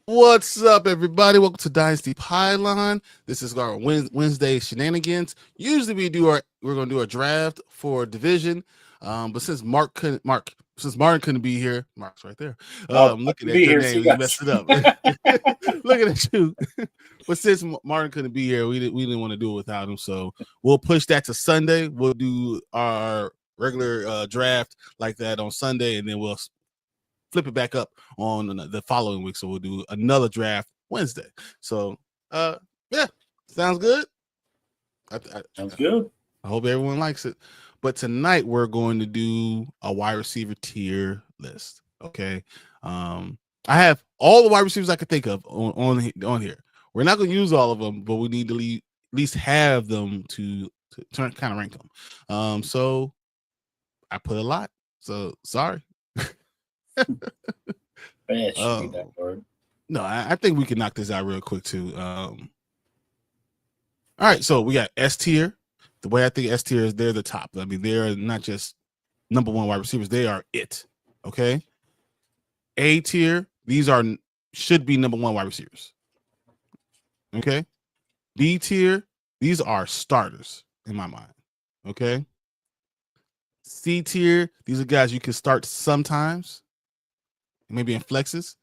What's up, everybody? Welcome to Dynasty Pylon. This is our Wednesday shenanigans. Usually we're gonna do a draft for division, but since Martin couldn't be here, Mark's right there. Looking at your name, you messed it up. Looking at you. But since Martin couldn't be here, we didn't want to do it without him, so we'll push that to Sunday. We'll do our regular draft like that on Sunday, and then we'll flip it back up on the following week. So we'll do another draft Wednesday. So yeah, sounds good. Sounds good. I hope everyone likes it. But tonight we're going to do a wide receiver tier list. Okay. I have all the wide receivers I could think of on here. We're not going to use all of them, but we need to at least have them to kind of rank them. So I put a lot. So sorry. No, I think we can knock this out real quick too. All right, so we got S tier. The way I think S tier is, they're the top. I mean, they're not just number one wide receivers; they are it. Okay. A tier, these should be number one wide receivers. Okay. B tier, these are starters in my mind. Okay. C tier, these are guys you can start sometimes, maybe in flexes.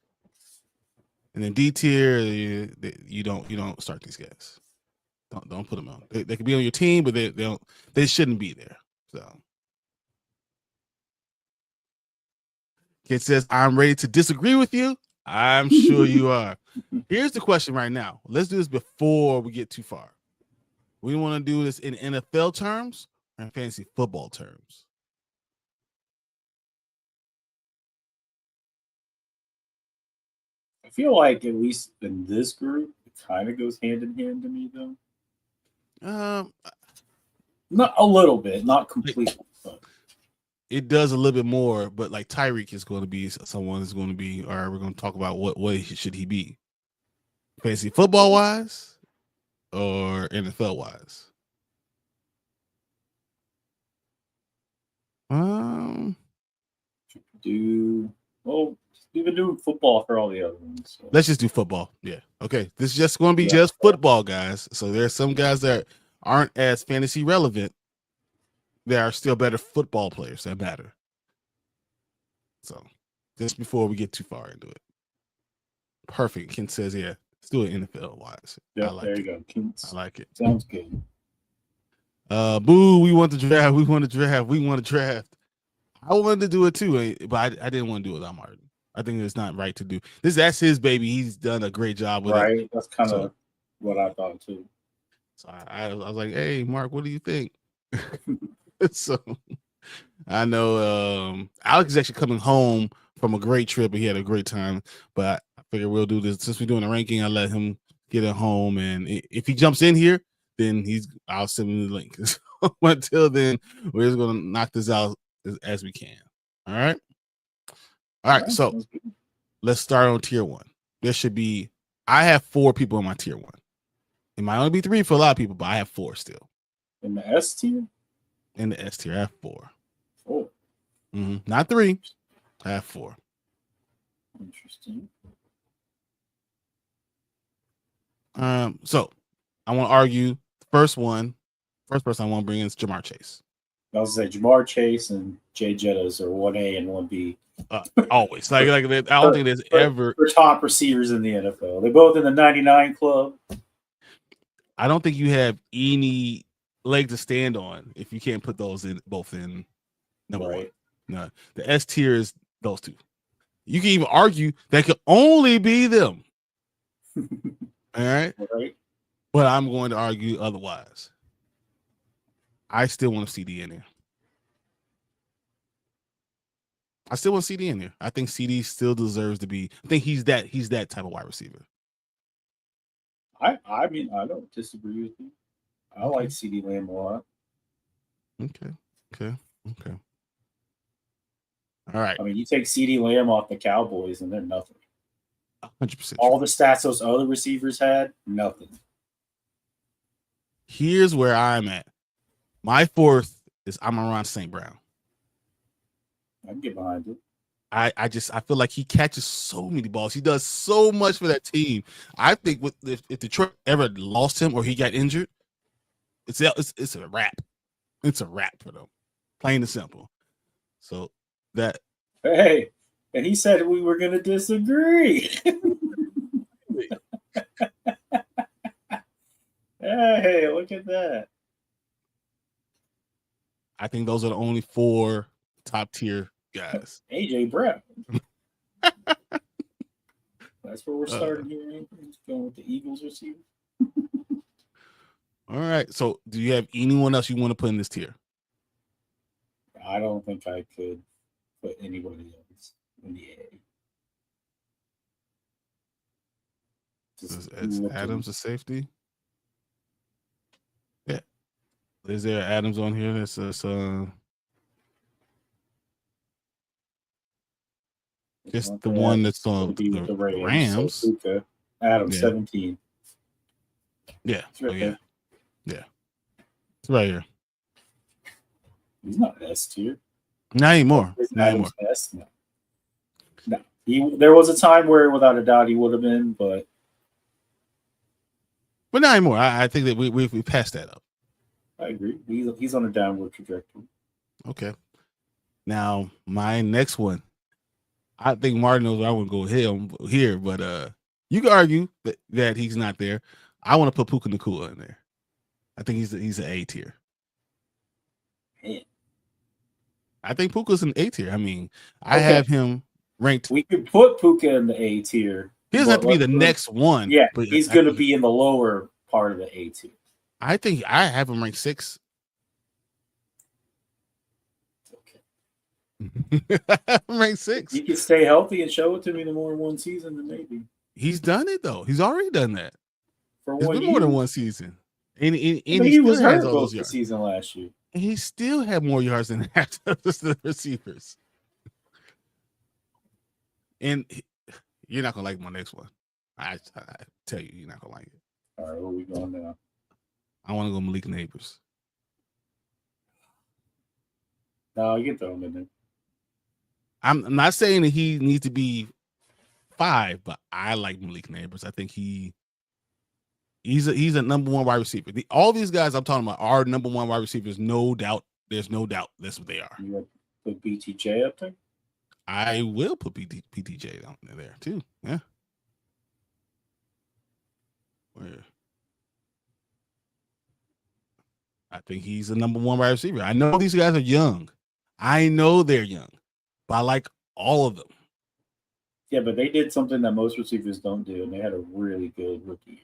And then D tier, you don't start these guys. Don't put them on. They can be on your team, but they shouldn't be there. So Kid says, I'm ready to disagree with you. I'm sure you are. Here's the question right now. Let's do this before we get too far. We want to do this in NFL terms or in fantasy football terms. I feel like at least in this group, it kind of goes hand in hand to me, though. Not a little bit, not completely. But. It does a little bit more, but like Tyreek is going to be someone who's going to be, or we're going to talk about what way should he be, fantasy football wise or NFL wise. Even do football for all the other ones. So. Let's just do football. Yeah. Okay. This is just going to be just football, guys. So there's some guys that aren't as fantasy relevant. There are still better football players that matter. So just before we get too far into it. Perfect. Ken says, yeah, do it NFL wise. I Yep, like there it. you go. I like it. Sounds good. Boo, we want the draft. We want to draft. We want to draft. I wanted to do it too, but I didn't want to do it without Martin. I think it's not right to do. That's his baby. He's done a great job with it. Right. That's kind of what I thought too. So I was like, hey, Mark, what do you think? So I know Alex is actually coming home from a great trip and he had a great time. But I figure we'll do this since we're doing a ranking. I'll let him get it home, and if he jumps in here, then I'll send him the link. So until then, we're just gonna knock this out as we can. All right. So let's start on tier 1. There should be. I have 4 people in my tier 1. It might only be 3 for a lot of people, but I have 4 still. In the S tier? In the S tier, I have 4. 4. Not 3. I have 4. Interesting. So I want to argue the first person I want to bring in is Jamar Chase. I was gonna say Jamar Chase and Jay Jettas are 1A and 1B. Always. Like I don't think there's ever for top receivers in the NFL. They're both in the 99 club. I don't think you have any leg to stand on if you can't put those in both in number 1. No, the S tier is those 2. You can even argue that could only be them. All right. But I'm going to argue otherwise. I still want a CD in there. I still want CD in there. I think CD still deserves to be. I think he's that type of wide receiver. I mean, I don't disagree with you. I like CD Lamb a lot. Okay. All right. I mean, you take CD Lamb off the Cowboys and they're nothing. 100%. All the stats those other receivers had, nothing. Here's where I'm at. My 4th is Amon-Ra St. Brown. I can get behind it. I feel like he catches so many balls. He does so much for that team. I think if Detroit ever lost him or he got injured, it's a wrap. It's a wrap for them. Plain and simple. So that. Hey, and he said we were going to disagree. Hey, look at that. I think those are the only 4 top tier guys. AJ Brown. That's where we're starting here. Going with the Eagles receiver. All right. So do you have anyone else you want to put in this tier? I don't think I could put anybody else in the A. Is Adams a safety? Yeah. Is there Adams on here? That's just the one that's on the Rams. So Adams, 17. Yeah. It's right there. Yeah. It's right here. He's not an S tier. Not anymore. S? No. There was a time where, without a doubt, he would have been, but not anymore. I think that we passed that up. I agree. He's on a downward trajectory. Okay. Now my next one, I think Martin knows where I want to go with him here, but you can argue that he's not there. I want to put Puka Nacua in there. I think he's an A tier. Man. I think Puka's an A tier. I mean, I have him ranked. We could put Puka in the A tier. He doesn't have to be the next one. Yeah, but he's going to be in the lower part of the A tier. I think I have him ranked 6. Okay. Ranked 6. You can stay healthy and show it to me in more than one season, then maybe. He's done it though. He's already done that. For it's been more than one season. And he was hurt both the season last year. And he still had more yards than half of the receivers. And you're not gonna like my next one. I tell you, you're not gonna like it. All right, where are we going now? I want to go Malik Neighbors. No, you can throw him in there. I'm not saying that he needs to be 5, but I like Malik Neighbors. I think he's a number 1 wide receiver. All these guys I'm talking about are number 1 wide receivers. No doubt. There's no doubt that's what they are. You want to put BTJ up there? I will put PTJ down there too. Yeah. Where? I think he's the number one wide receiver. I know these guys are young. I know they're young, but I like all of them. Yeah, but they did something that most receivers don't do, and they had a really good rookie.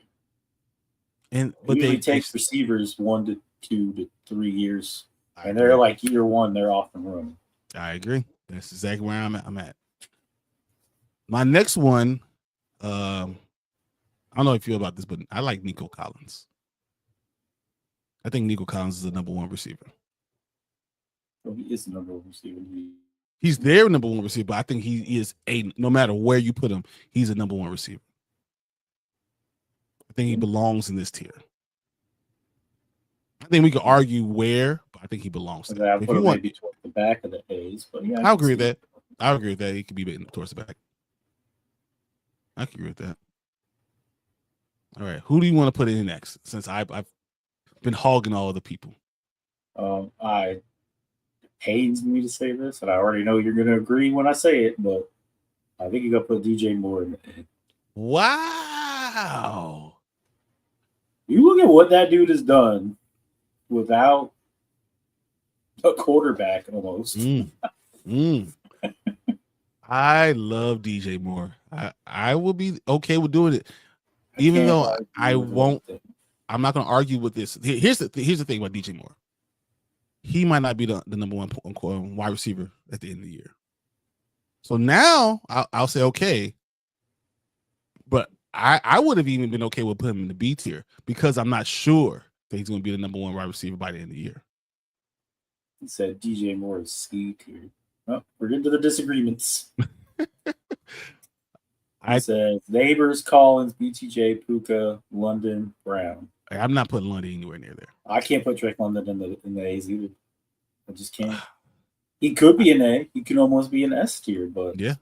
It But usually they takes receivers 1 to 2 to 3 years, I and agree. they're like year one, they're off and running. I agree. That's exactly where I'm at. My next one, I don't know how you feel about this, but I like Nico Collins. I think Nico Collins is the number one receiver. Well, he is the number one receiver. He's their number one receiver, but I think he is no matter where you put him, he's a number one receiver. I think he belongs in this tier. I think we could argue where, but I think he belongs there. I put him maybe towards the back of the A's, but yeah, I agree with that. I agree with that. He could be towards the back. I can agree with that. All right, who do you want to put in next? Since I've been hogging all the people. It pains me to say this, and I already know you're going to agree when I say it, but I think you got to put DJ Moore in the head. Wow. You look at what that dude has done without a quarterback almost. I love DJ Moore. I will be okay with doing it, even though I won't. I'm not going to argue with this. Here's the thing about DJ Moore. He might not be the number one wide receiver at the end of the year. So now I'll say okay, but I would have even been okay with putting him in the B tier because I'm not sure that he's going to be the number one wide receiver by the end of the year. He said DJ Moore is C tier. Oh, we're into the disagreements. He says Neighbors, Collins, BTJ, Puka, London, Brown. I'm not putting London anywhere near there. I can't put Drake London in the A's either. I just can't. He could be an A. He could almost be an S tier, but yeah,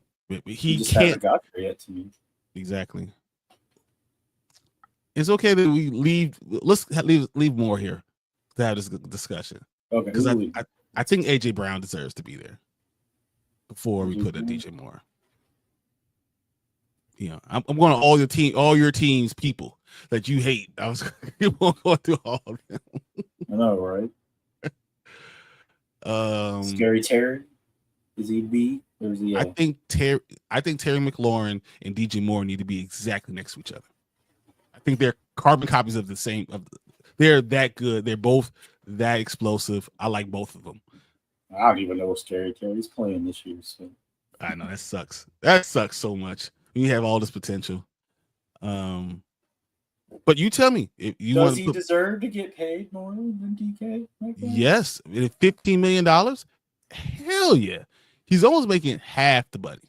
he just hasn't got there yet to me. Exactly. It's okay that we leave. Let's leave more here to have this discussion. Okay, because I think AJ Brown deserves to be there before we put a DJ Moore. Yeah, I'm going to all your teams people that you hate. You won't go through all of them. I know, right? Scary Terry, is he B or is he A? I think Terry McLaurin and DJ Moore need to be exactly next to each other. I think they're carbon copies of the same. They're that good. They're both that explosive. I like both of them. I don't even know if Scary Terry's playing this year. So I know that sucks. That sucks so much. You have all this potential. But you tell me if you does he deserve to get paid more than DK? Like that? Yes, $15 million. Hell yeah, he's almost making half the money.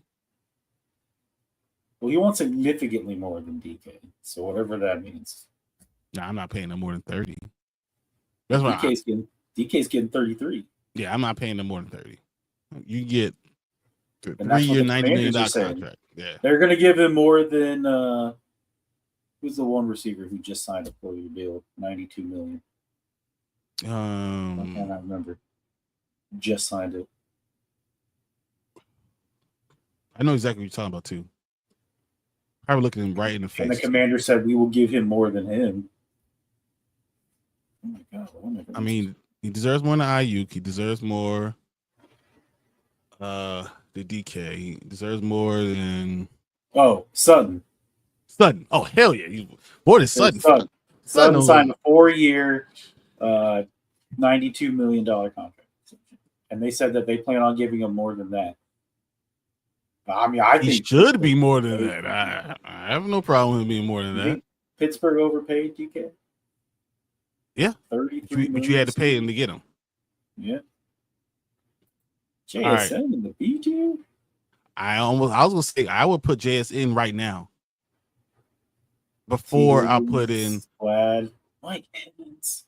Well, he wants significantly more than DK, so whatever that means. No, I'm not paying him more than 30. That's why DK's getting 33. Yeah, I'm not paying them more than 30. You get a 3-year, $90 million contract. Yeah, they're going to give him more than who's the one receiver who just signed a 4-year deal, $92 million. I cannot remember. Just signed it. I know exactly what you're talking about too. Probably looking him right in the face. And the commander said we will give him more than him. Oh my God! I mean, he deserves more than Ayuk. He deserves more. The DK. He deserves more than. Oh, Sutton. Sutton. Oh hell yeah! More than Sutton. Sutton signed a 4-year, $92 million contract, and they said that they plan on giving him more than that. I mean, I think he should be more than that. I have no problem with being more than that. Pittsburgh overpaid DK. Yeah, but you had to pay him to get him. Yeah. JSN in the B tier. I was gonna say I would put JSN right now. Before I put in Mike Evans.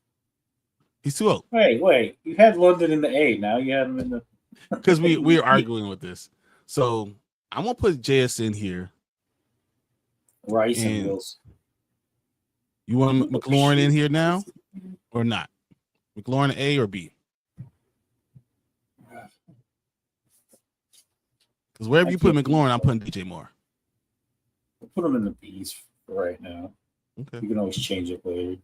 He's too old. Wait. You had London in the A. Now you have him in the. Because we're arguing with this. So I'm gonna put JSN here. Rice and Wilson. You want McLaurin in here now or not? McLaurin A or B? Because wherever you put McLaurin, I'm putting DJ Moore. We'll put him in the B's right now. Okay. You can always change it later.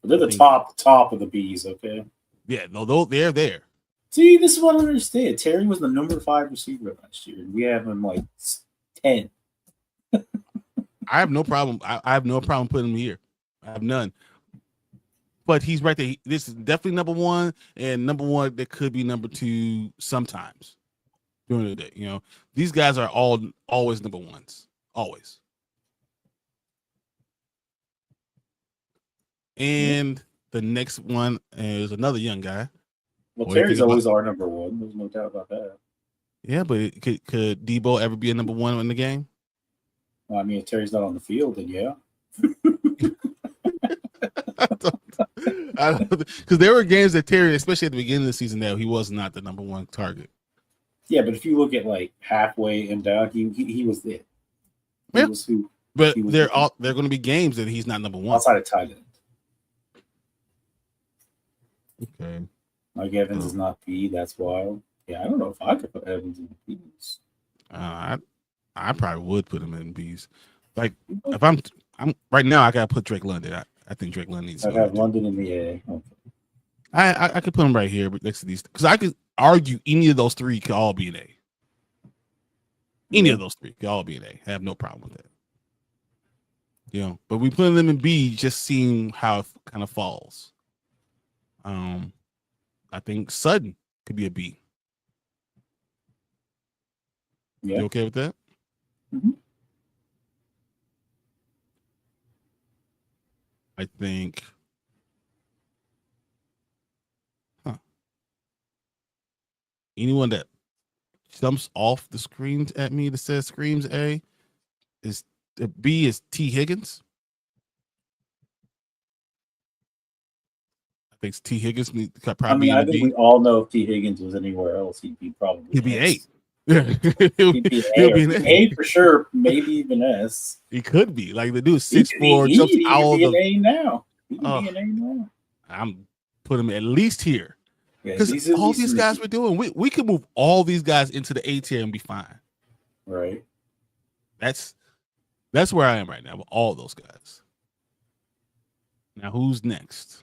But they're the top of the Bs, okay? Yeah, no, they're there. See, this is what I don't understand. Terry was the number 5 receiver last year, and we have him like 10. I have no problem. I have no problem putting him here. I have none. But he's right there. This is definitely number 1, and number 1 that could be number 2 sometimes during the day. You know, these guys are always number 1s, always. And the next one is another young guy. Well, Terry's always our number 1. There's no doubt about that. Yeah, but could Debo ever be a number 1 in the game? Well, I mean, if Terry's not on the field, then yeah. I don't because there were games that Terry, especially at the beginning of the season, that he was not the number 1 target. Yeah, but if you look at like halfway and down, he was there. But there are going to be games that he's not number 1 outside of tight end. Okay. Mike Evans is not B. That's wild. Yeah, I don't know if I could put Evans in the B's. I probably would put him in B's. Like if I'm right now, I gotta put Drake London. I think Drake London needs. I have London in the A. Okay. I could put him right here, but next to these, because I could argue any of those 3 could all be an A. Any of those 3 could all be an A. I have no problem with that. You know, but we put them in B, just seeing how it kind of falls. I think Sutton could be a B. Yeah. You okay with that? Mm-hmm. I think. Anyone that jumps off the screen at me that says screams A is B is T. Higgins. I think T. Higgins could probably. I think we all know if T. Higgins was anywhere else, he'd be probably. He'd be S. A. He'd be an A for sure, maybe even S. He could be like the dude 6'4", jumps out of the. An A now. He could be an A now. I'm putting him at least here. Because yeah, all these guys we're doing, we could move all these guys into the A tier and be fine. Right. That's where I am right now with all those guys. Now, who's next?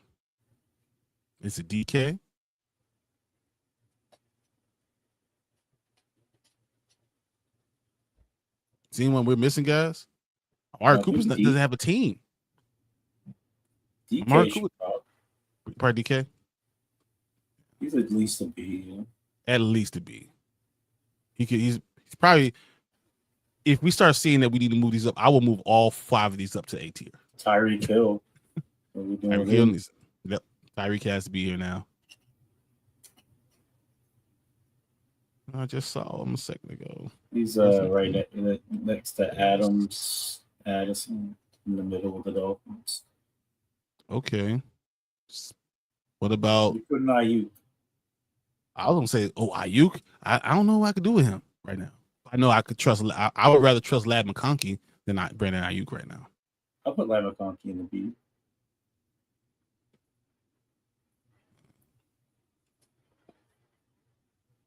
Is it DK? Is anyone we're missing, guys? Amari Cooper doesn't have a team. DK Amari Cooper, probably DK. He's at least a B. Yeah. At least a B. He's probably. If we start seeing that we need to move these up, I will move all 5 of these up to A tier. Tyreek Hill. Tyreek Hill needs. Yep. Tyreek has to be here now. I just saw him a second ago. He's right next to Addison in the middle of the Dolphins. Okay. What about? You couldn't Ayuk. I was gonna say, Ayuk. I don't know what I could do with him right now. I know I could trust. I would rather trust Lad McConkey than Brandon Ayuk right now. I'll put Lad McConkey in the B.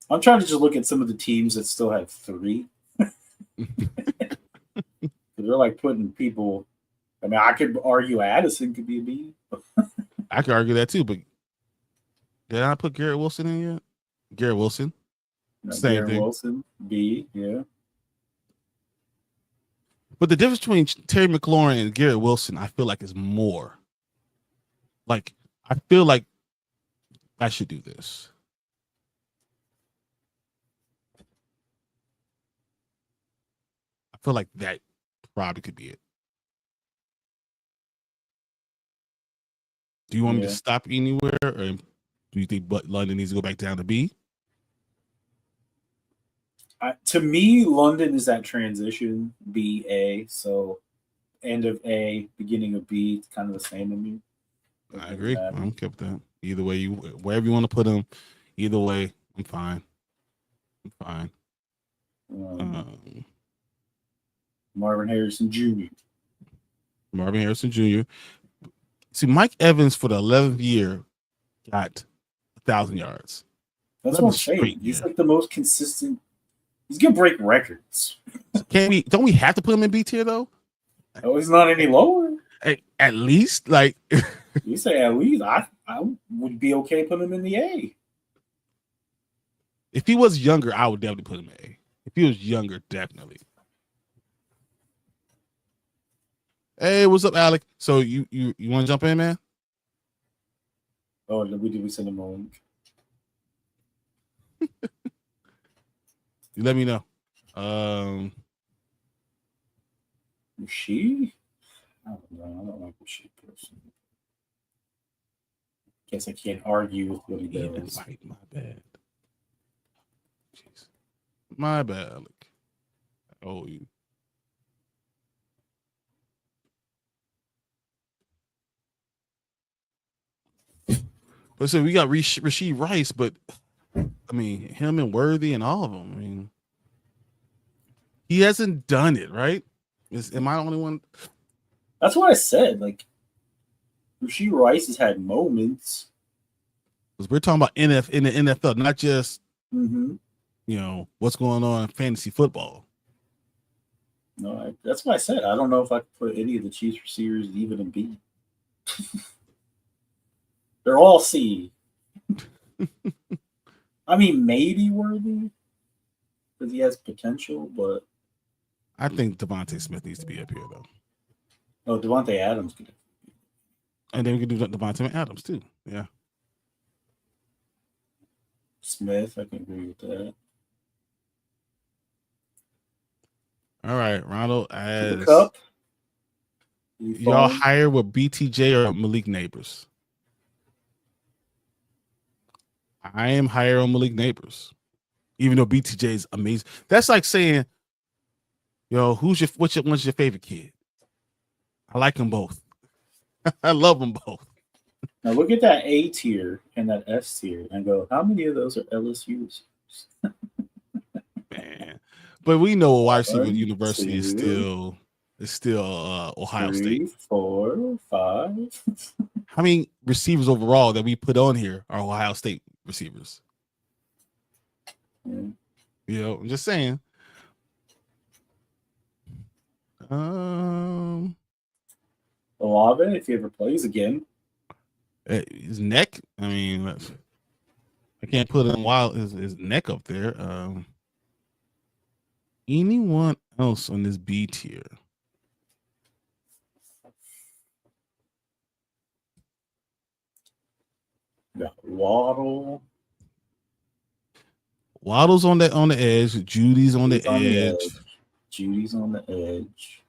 I'm trying to just look at some of the teams that still have 3. They're like putting people. I mean, I could argue Addison could be a B. I could argue that too, but did I put Garrett Wilson in yet? Garrett Wilson. Same Garrett thing. Wilson, B, yeah. But the difference between Terry McLaurin and Garrett Wilson, I feel like is more. Like, I feel like I should do this. I feel like that probably could be it. Do you want me to stop anywhere, or do you think London needs to go back down to B? To me, London is that transition B A. So end of A, beginning of B, it's kind of the same to me. I agree. I'm okay with that. Either way, wherever you want to put him, either way, I'm fine. I'm fine. Marvin Harrison Jr. Marvin Harrison Jr. See, Mike Evans for the 11th year got 1,000 yards. That's what I'm saying. He's like the most consistent. He's gonna break records. Don't we have to put him in B tier though? Oh, he's not any lower. At least, like, You say at least, I would be okay putting him in the A. if he was younger, I would definitely put him in A. If he was younger, definitely. Hey, what's up, Alec? So you want to jump in, man? Oh, we send him a link? You let me know. She? I don't know. I don't like the she person. Guess I can't argue with what he does. My bad. Jeez. My bad, Alec. Oh, you. But so we got Rasheed Rice, but I mean, him and Worthy and all of them. I mean, he hasn't done it, right? Am I the only one? That's what I said. Like, Rasheed Rice has had moments. Because we're talking about in the NFL, not just you know what's going on in fantasy football. No, that's what I said. I don't know if I could put any of the Chiefs receivers even in B. They're all C. I mean, maybe Worthy because he has potential, but I think Devontae Smith needs to be up here though. Oh, Devontae Adams could. And then we can do Devontae Adams too. Yeah. Smith, I can agree with that. All right, Ronald as Cup. Y'all hire with BTJ or Malik Neighbors? I am higher on Malik Neighbors, even though BTJ is amazing. That's like saying, yo, what's your favorite kid? I like them both. I love them both. Now look at that A tier and that S tier and go, how many of those are LSU's? Man, but we know a wide receiver university is still Ohio 3, State. 4, 5. How many receivers overall that we put on here are Ohio State receivers? You know, I'm just saying. Olave, if he ever plays again. His neck. I mean, I can't put him his neck up there. Anyone else on this B tier? Got Waddle. Waddle's on the edge. Judy's on the edge. Judy's on the edge.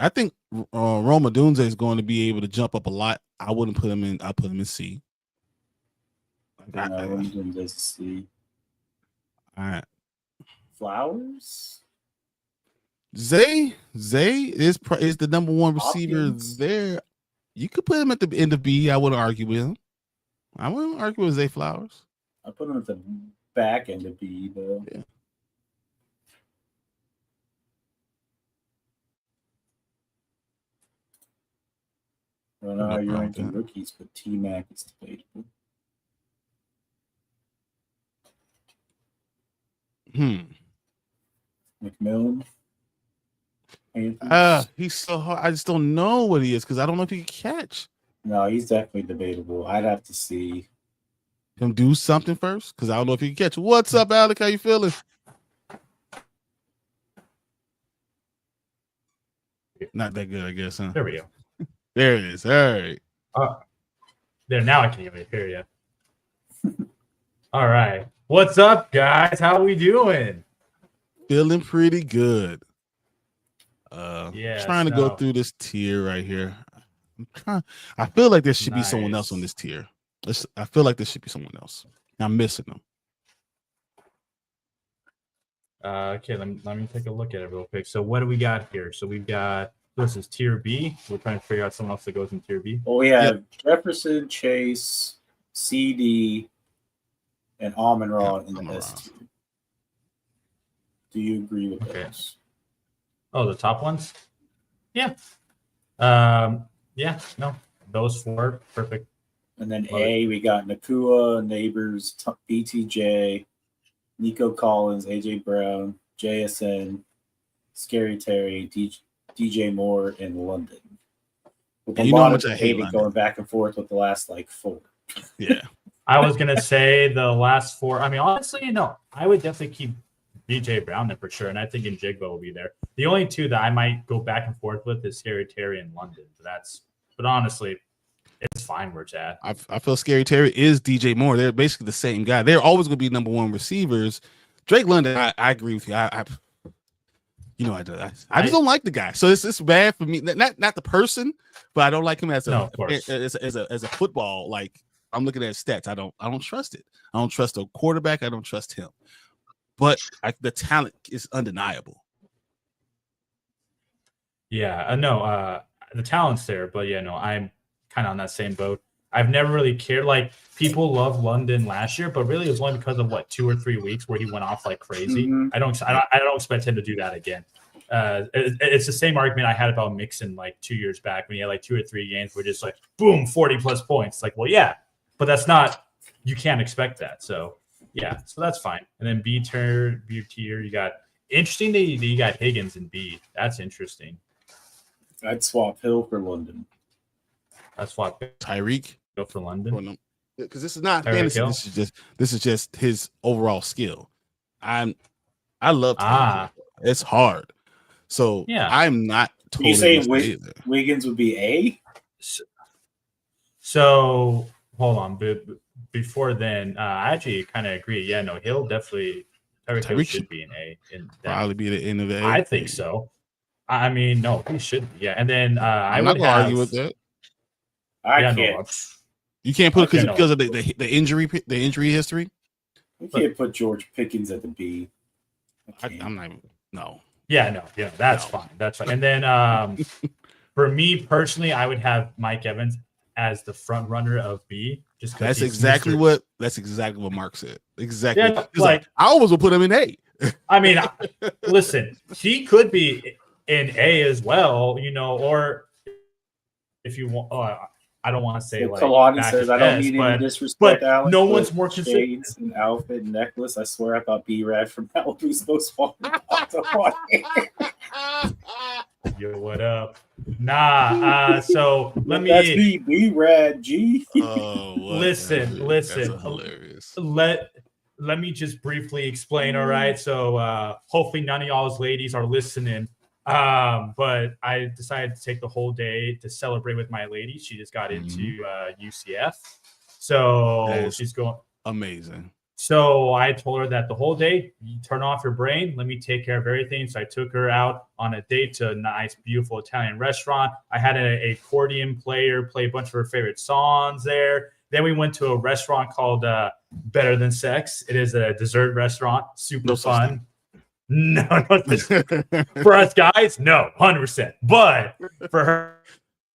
I think Roma Dunze is going to be able to jump up a lot. I wouldn't put him in. I put him in C. Roma Dunze is C. All right. Flowers. Zay is the number one receiver there. You could put him at the end of B. I wouldn't argue with him. I wouldn't argue with Zay Flowers. I put him at the back end of B, though. Yeah. I don't know how you're ranking rookies, but T-Mac is debatable. McMillan. He's so hard. I just don't know what he is because I don't know if he can catch. No, he's definitely debatable. I'd have to see him do something first because I don't know if he can catch. What's up, Alec? How you feeling? Not that good, I guess, huh? There we go. There it is. All right. There, now I can even hear you. All right. What's up, guys? How we doing? Feeling pretty good. Yeah. Trying to go through this tier right here. I feel like there should be someone else on this tier. I feel like there should be someone else. I'm missing them. Okay, let me take a look at it real quick. So what do we got here? So we've got, this is tier B. We're trying to figure out someone else that goes in tier B. Well, we have Jefferson, Chase, CD, and Amon-Ra in the S tier. Do you agree with those? Oh, the top ones? Yeah. Yeah, no. Those 4, perfect. And then A, we got Nakua, Neighbors, BTJ, Nico Collins, AJ Brown, JSN, Scary Terry, DJ Moore, and London. With a You know how lot much of I hate debate London. going back and forth with the last like 4. Yeah. I was gonna say the last 4. I mean, honestly, no, I would definitely keep BJ Brown there for sure, and I think Njigba will be there. The only 2 that I might go back and forth with is Scary Terry and London. But honestly, it's fine where it's at. I feel Scary Terry is DJ Moore. They're basically the same guy. They're always going to be number 1 receivers. Drake London, I agree with you. I just don't like the guy. So it's bad for me. Not the person, but I don't like him as a football. Like, I'm looking at his stats. I don't trust it. I don't trust the quarterback. I don't trust him. But the talent is undeniable. Yeah, no, the talent's there, but yeah, no, I'm kind of on that same boat. I've never really cared. Like, people love London last year, but really it was only because of 2 or 3 weeks where he went off like crazy. Mm-hmm. I don't expect him to do that again. It's the same argument I had about Mixon like 2 years back when he had like 2 or 3 games where just like boom 40+ points. Like, well, yeah, but that's not, you can't expect that. So yeah, so that's fine. And then B tier, you got interesting that you got Higgins in B. That's interesting. I'd swap Hill for London. That's why Tyreek go for London. Because this is not Tyreek fantasy. Hill? This is just his overall skill. I love Tyreek Hill. It's hard. So yeah, I'm not totally. You saying Wiggins would be A? So hold on. Before then, I actually kind of agree. Yeah, no, Hill definitely. Tyreek Hill should be an A. Probably be the end of the A. I think so. I mean, no, he should be. Yeah, and then I'm not gonna argue with that. I can't. No, you can't put it because of the injury history. You can't put George Pickens at the B. I'm not even. No. Yeah, that's fine. That's fine. And then for me personally, I would have Mike Evans as the front runner of B. Just that's exactly what Mark said. Exactly. Yeah, like I always would put him in A. I mean, listen, he could be in A as well, or if you want. I don't want to say like Kalani says I don't need any disrespect. Alex, no one's more shades and outfit and necklace. I swear I thought B-Rad from Malibu's most fun. Yo, what up? Nah. So let me. That's me, B-Rad G. Listen. That's hilarious. Let me just briefly explain. All right. So hopefully none of y'all's ladies are listening. But I decided to take the whole day to celebrate with my lady. She just got into UCF. So she's going amazing. So I told her that the whole day, you turn off your brain. Let me take care of everything. So I took her out on a date to a nice, beautiful Italian restaurant. I had an accordion player play a bunch of her favorite songs there. Then we went to a restaurant called Better Than Sex. It is a dessert restaurant. Super fun. No, for us guys, no, 100%. But for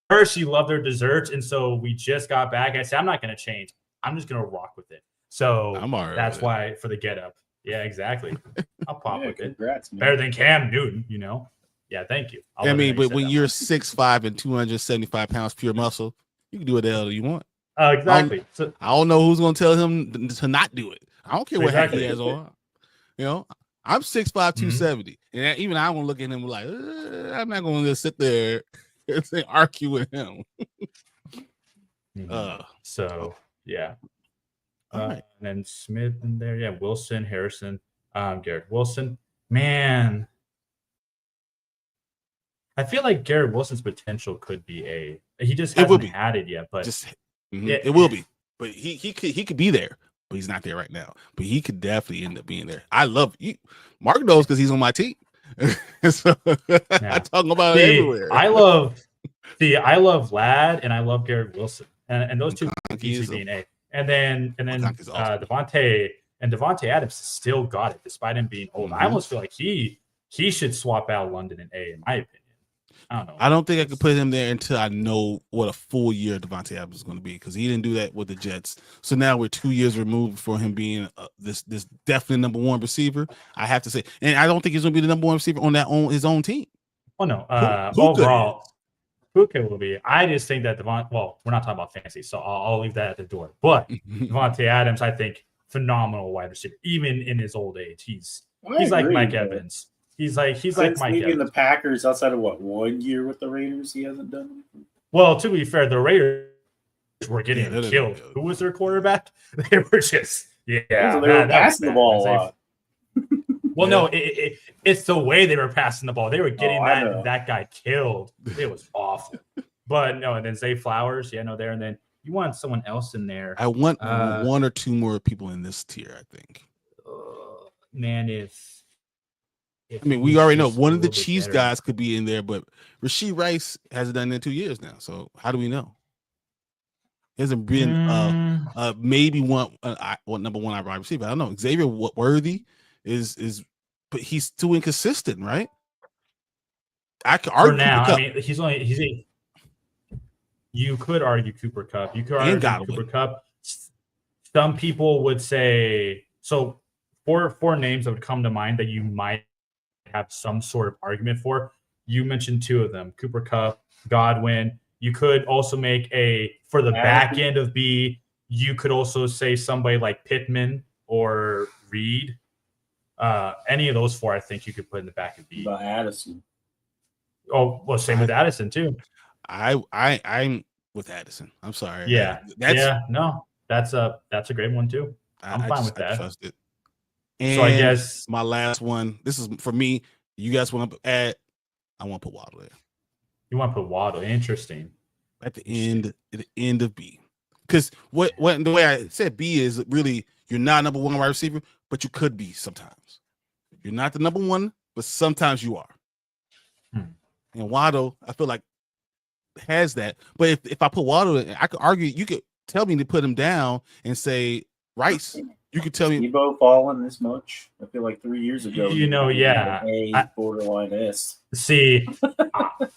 her, she loved her desserts, and so we just got back. I said, I'm not going to change. I'm just going to rock with it. So that's why for the get up. Yeah, exactly. I'll pop with congrats, it. Man. Better than Cam Newton, Yeah, thank you. But when you're 6'5" and 275 pounds pure muscle, you can do what the hell you want. Exactly. I don't know who's going to tell him to not do it. I don't care what hat he has on. I'm 6'5", 270. And even I won't look at him like, I'm not going to just sit there and argue with him. So, yeah. Right. And then Smith in there. Yeah, Wilson, Harrison, Garrett Wilson. Man. I feel like Garrett Wilson's potential could be A. He just hasn't had it yet, but it will be. But he could be there. But he's not there right now. But he could definitely end up being there. I love you. Mark knows because he's on my team. So I talk about it everywhere. I love Ladd and I love Garrett Wilson. And those two easily being A. And then Devontae Adams still got it despite him being old. I almost feel like he should swap out London and A in my opinion. I don't know. I don't think I could put him there until I know what a full year Devontae Adams is going to be because he didn't do that with the Jets. So now we're 2 years removed for him being this definitely number 1 receiver. I have to say, and I don't think he's going to be the number 1 receiver on his own team. Oh no, overall, Puka will be. I just think that well, we're not talking about fantasy, so I'll leave that at the door. But Devontae Adams, I think, phenomenal wide receiver, even in his old age. He's like Mike Evans. He's like Since Mike leaving Evans. the Packers outside of 1 year with the Raiders, he hasn't done anything. Well, to be fair, the Raiders were getting they're killed. good. Who was their quarterback? They were just So they were passing the ball a lot. Well, no, it's the way they were passing the ball. They were getting I that guy killed. It was awful. But no, and then Zay Flowers, there, and then you want someone else in there. I want one or two more people in this tier, I think. Man, if I mean, we already know one of the Chiefs guys could be in there, but Rashee Rice hasn't done it in 2 years now. So how do we know? He hasn't been maybe one number one wide receiver. I don't know. Xavier Worthy is, but he's too inconsistent, right? I could argue for now. Cooper I mean, you could argue Cooper Kupp. You could argue Cooper Kupp. Some people would say so. Four names that would come to mind that you might have some sort of argument for. You mentioned two of them: Cooper Kupp, Godwin. You could also make for the back end of B. You could also say somebody like Pittman or Reed. Any of those four, I think you could put in the back of B. About Addison. Oh, well, same with Addison too. I'm with Addison. I'm sorry. Yeah, that's a great one too. I'm fine with that. I trust it. And so I guess my last one. This is for me. You guys want to add? I want to put Waddle there. You want to put Waddle? Interesting. At the end of B, because what the way I said B is really you're not number one wide receiver, but you could be sometimes. You're not the number one, but sometimes you are. And Waddle, I feel like has that. But if I put Waddle in, I could argue. You could tell me to put him down and say Rice. You could tell me Debo fallen this much. I feel like 3 years ago. Borderline S. See,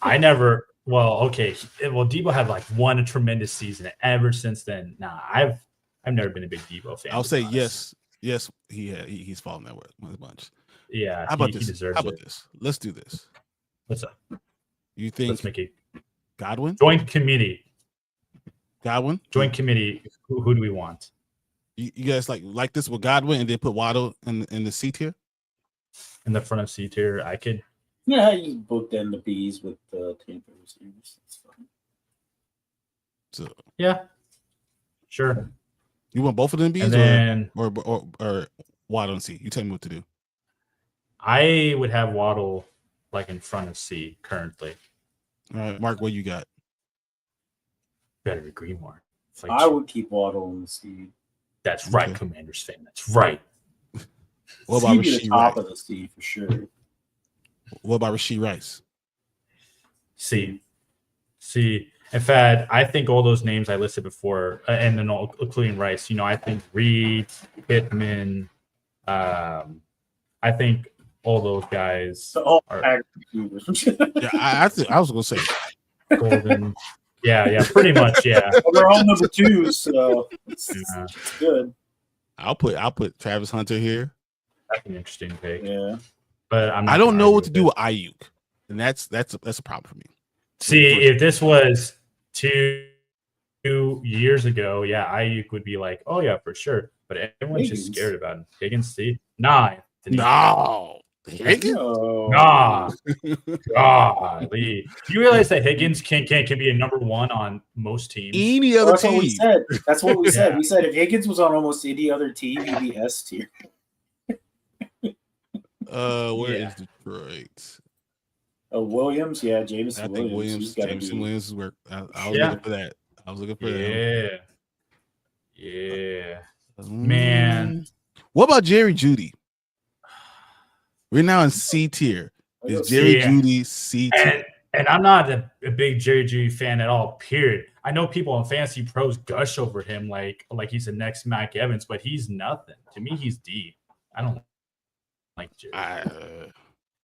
I never. Well, okay. Well, Debo had like one tremendous season. Ever since then, I've never been a big Debo fan. I'll say yes. He's fallen that way a bunch. Yeah. How about this? Deserves How about this? Let's do this. What's up? You think? Let's make it Godwin joint committee. Godwin joint committee. Who do we want? You guys like this with Godwin and then put Waddle in the C tier? In the front of C tier, I could. Yeah, you booked in the B's with the Tampa receivers. That's fine. So yeah, sure. You want both of them B's and then, or Waddle and C? You tell me what to do. I would have Waddle like in front of C currently. All right, Mark, what you got? Better agree more. I would keep Waddle in the C. That's right, Commanders fan. That's right. What about Rashee the top of the C for sure. What about Rashee Rice? C. In fact, I think all those names I listed before, and then including Rice, I think Reed, Pittman, I think all those guys are. Yeah, I was going to say Golden. Yeah, pretty much, yeah. Well, they're all number twos, so it's good. I'll put Travis Hunter here. That's an interesting pick. Yeah, but I don't know what to do with Ayuk, and that's a problem for me. See, if this was 2 years ago, Ayuk would be like, oh yeah, for sure. But everyone's just scared about him. Higgins, see, no. Higgins? Nah. Golly. Do you realize that Higgins can be a number one on most teams? Any other team. What we said. That's what we said. We said if Higgins was on almost any other team, he'd be S tier. Where is Detroit? Williams, Jameson I think Williams. Jameson Williams is where I was looking for that. I was looking for that. Yeah. Man. What about Jerry Jeudy? We're now in C tier. Is Jerry Jeudy C tier? And I'm not a big Jerry Jeudy fan at all, period. I know people in fantasy pros gush over him like he's the next Mike Evans, but he's nothing. To me, he's D. I don't like Jerry.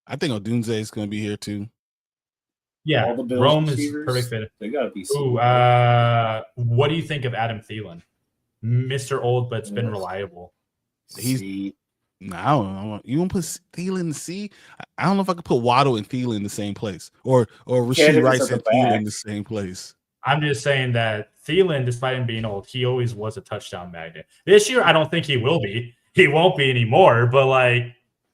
I think Odunze is going to be here too. Yeah, Rome is perfect fit. They got to be. What do you think of Adam Thielen? Mr. Old, but it's been reliable. No, you want to put Thielen in C? I don't know if I could put Waddle and Thielen in the same place, or Rashee Rice and Thielen in the same place. I'm just saying that Thielen, despite him being old, he always was a touchdown magnet. This year, I don't think he will be. He won't be anymore. But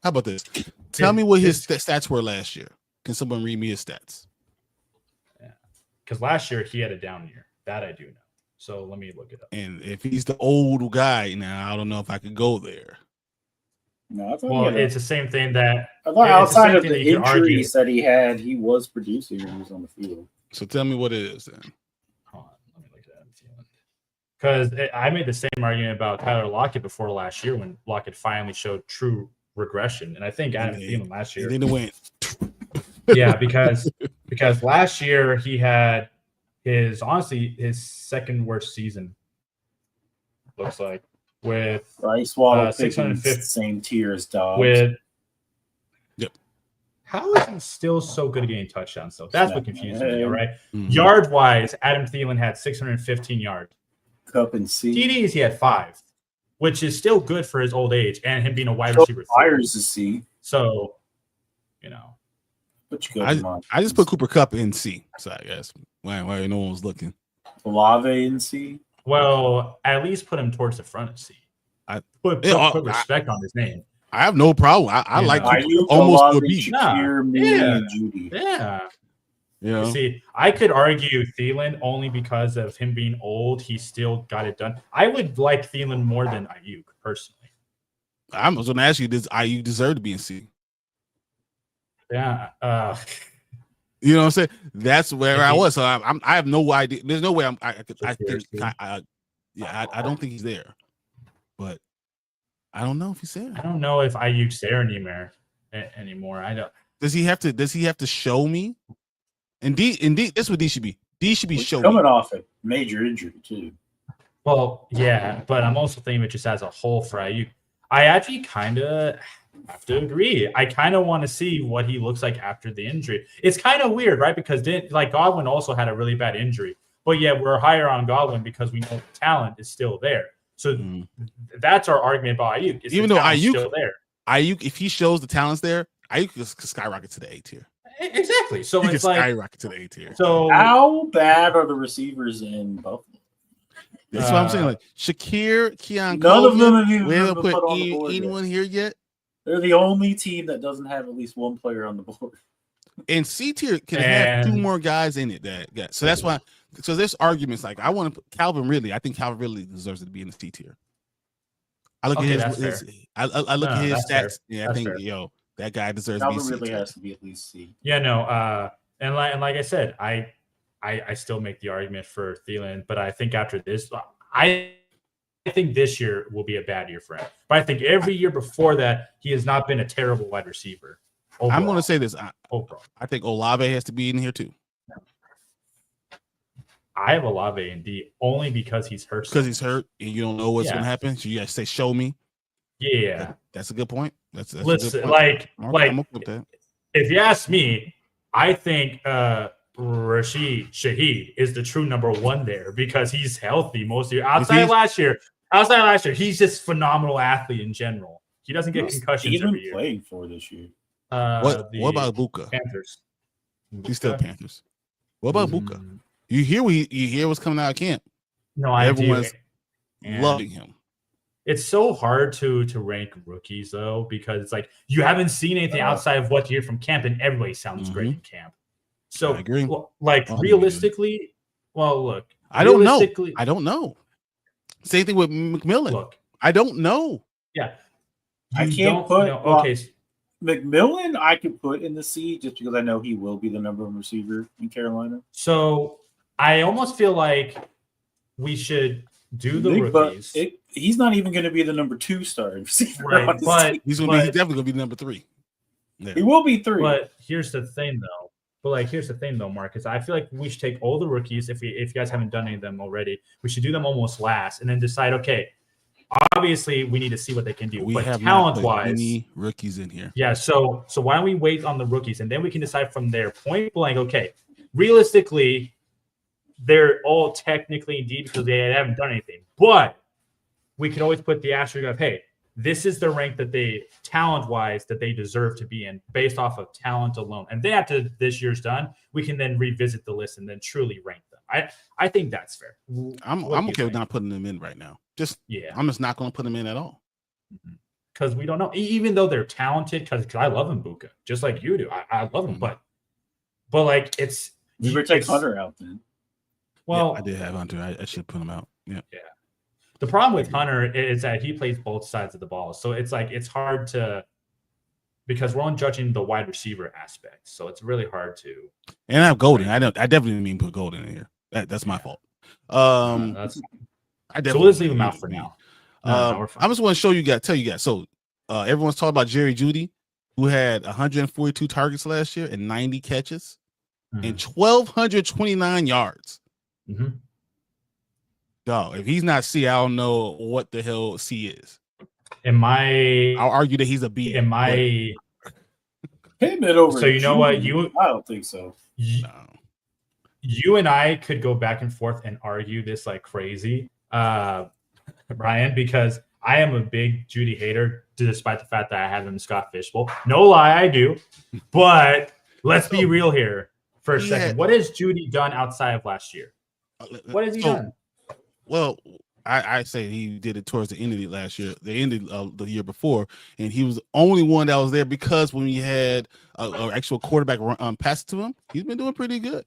how about this? Tell me what his stats were last year. Can someone read me his stats? Yeah, because last year he had a down year. That I do know. So let me look it up. And if he's the old guy now, I don't know if I could go there. No, I thought Well, it's the same thing that I thought outside of the injuries argue. that he had, he was producing when he was on the field. So tell me what it is then. Hold on, let me look at Adam Thielen. Because I made the same argument about Tyler Lockett before last year when Lockett finally showed true regression, and I think Adam Thielen last year. Then it went. Yeah, because last year he had his second worst season. Looks like with he swallowed 650 same tier as Dobbs. With how is he still so good at getting touchdowns? So that's what confuses me. All right, yard wise, Adam Thielen had 615 yards. Cup and C. TDs he had 5, which is still good for his old age and him being a wide receiver. Fires to C. So, you know. I just put Cooper Kupp in C. So I guess why no one was looking. Olave in C. Well, at least put him towards the front of C. Put respect on his name. I have no problem. I like almost to a B. Judy. Yeah. You know? See, I could argue Thielen only because of him being old. He still got it done. I would like Thielen more than Ayuk personally. I was going to ask you, does Ayuk deserve to be in C? Yeah. You know what I'm saying? That's where I was. So I have no idea. There's no way I don't think he's there. But I don't know if he's there. I don't know if Ayuk's there anymore. I don't. Does he have to show me? Indeed, that's what D should be. D should be showing. Coming off a major injury too. Well, yeah, but I'm also thinking it just as a whole for Ayuk. I actually kind of have to agree. I kind of want to see what he looks like after the injury. It's kind of weird, right? Because Godwin also had a really bad injury, but yet we're higher on Godwin because we know the talent is still there. So that's our argument about Ayuk. Even though Ayuk still there, Ayuk, if he shows the talent's there, Ayuk could skyrocket to the A tier. Exactly. So he it's like skyrocket to the A tier. So how bad are the receivers in Buffalo? That's what I'm saying. Like Shakir, Keon, none of them have we haven't put on the board anyone here yet. They're the only team that doesn't have at least one player on the board. And C tier can have 2 more guys in it so that's why. So there's arguments like I want to put Calvin Ridley. I think Calvin Ridley deserves to be in the C tier. I look at his I look at his stats. Fair. Yeah, I think that guy deserves to be C. Really has to be at least C. Yeah, no. And like I said, I still make the argument for Thielen, but I think after this, I think this year will be a bad year for him. But I think every year before that, he has not been a terrible wide receiver. Overall. I'm going to say this. I think Olave has to be in here too. I have Olave in D only because he's hurt. Because he's hurt and you don't know what's going to happen. So you got to say, show me. Yeah. That's a good point. That's listen, a good point. I'm with that. If you ask me, I think Rashid Shaheed is the true number 1 there because he's healthy most of the year. Outside of last year, he's just phenomenal athlete in general. He doesn't get concussions every year. Playing for this year. What about Buka? Panthers. He's still Panthers. What about Buka? You hear what's coming out of camp? No, everyone's loving him. It's so hard to rank rookies though because it's like you haven't seen anything outside of what you hear from camp, and everybody sounds great in camp. So, I agree. Realistically, look, I don't know. Same thing with McMillan. Look, I don't know. Yeah, I can't put. Okay, McMillan, I could put in the C just because I know he will be the number 1 receiver in Carolina. So I almost feel like we should do the rookies. He's not even going to be the number 2 starting receiver. Right, but he's definitely going to be number 3. Yeah. He will be 3. But here's the thing, though. Marcus. I feel like we should take all the rookies. If you guys haven't done any of them already, we should do them almost last, and then decide. Okay, obviously we need to see what they can do. We have talent-wise, any rookies in here? Yeah. So why don't we wait on the rookies, and then we can decide from there. Point blank. Okay, realistically, they're all technically indeed because they haven't done anything, but we could always put the asterisk of, hey, this is the rank that they talent-wise that they deserve to be in based off of talent alone. And then after this year's done, we can then revisit the list and then truly rank them. I think that's fair. I'm okay with not putting them in right now. I'm just not going to put them in at all. Mm-hmm. because we don't know. Even though they're talented, because I love Mbuka, just like you do. I love him, but like it's We better take Hunter out then. Well, I did have Hunter. I should put him out. Yeah. The problem with Hunter is that he plays both sides of the ball, so it's like it's hard to because we're only judging the wide receiver aspect, so it's really hard to. And I have Golden. I definitely didn't mean put Golden in here. That's my fault. So we'll just leave him out for now. I just want to show you guys, tell you guys. So everyone's talking about Jerry Jeudy, who had 142 targets last year and 90 catches and 1,229 yards. Mm-hmm. Dog, if he's not C, I don't know what the hell C is. I'll argue that he's a B. Over. So you know what? I don't think so. You and I could go back and forth and argue this like crazy, Brian, because I am a big Jeudy hater, despite the fact that I have him in Scott Fishbowl. No lie, I do. But let's be real here for a second. What has Jeudy done outside of last year? What has he done? Well, I say he did it towards the end of the last year. The end of the year before, and he was the only one that was there because when we had an actual quarterback pass to him, he's been doing pretty good.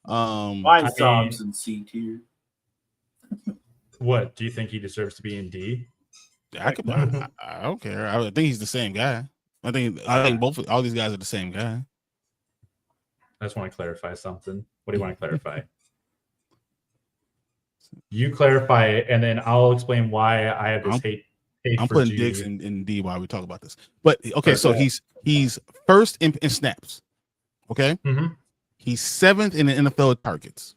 Mine Psalms in C tier. What do you think he deserves to be in D? I don't care. I think he's the same guy. I think all these guys are the same guy. I just want to clarify something. What do you want to clarify? You clarify it, and then I'll explain why I have this hate. I'm putting Diggs in D while we talk about this. But okay, so he's first in snaps. Okay, he's 7th in the NFL targets.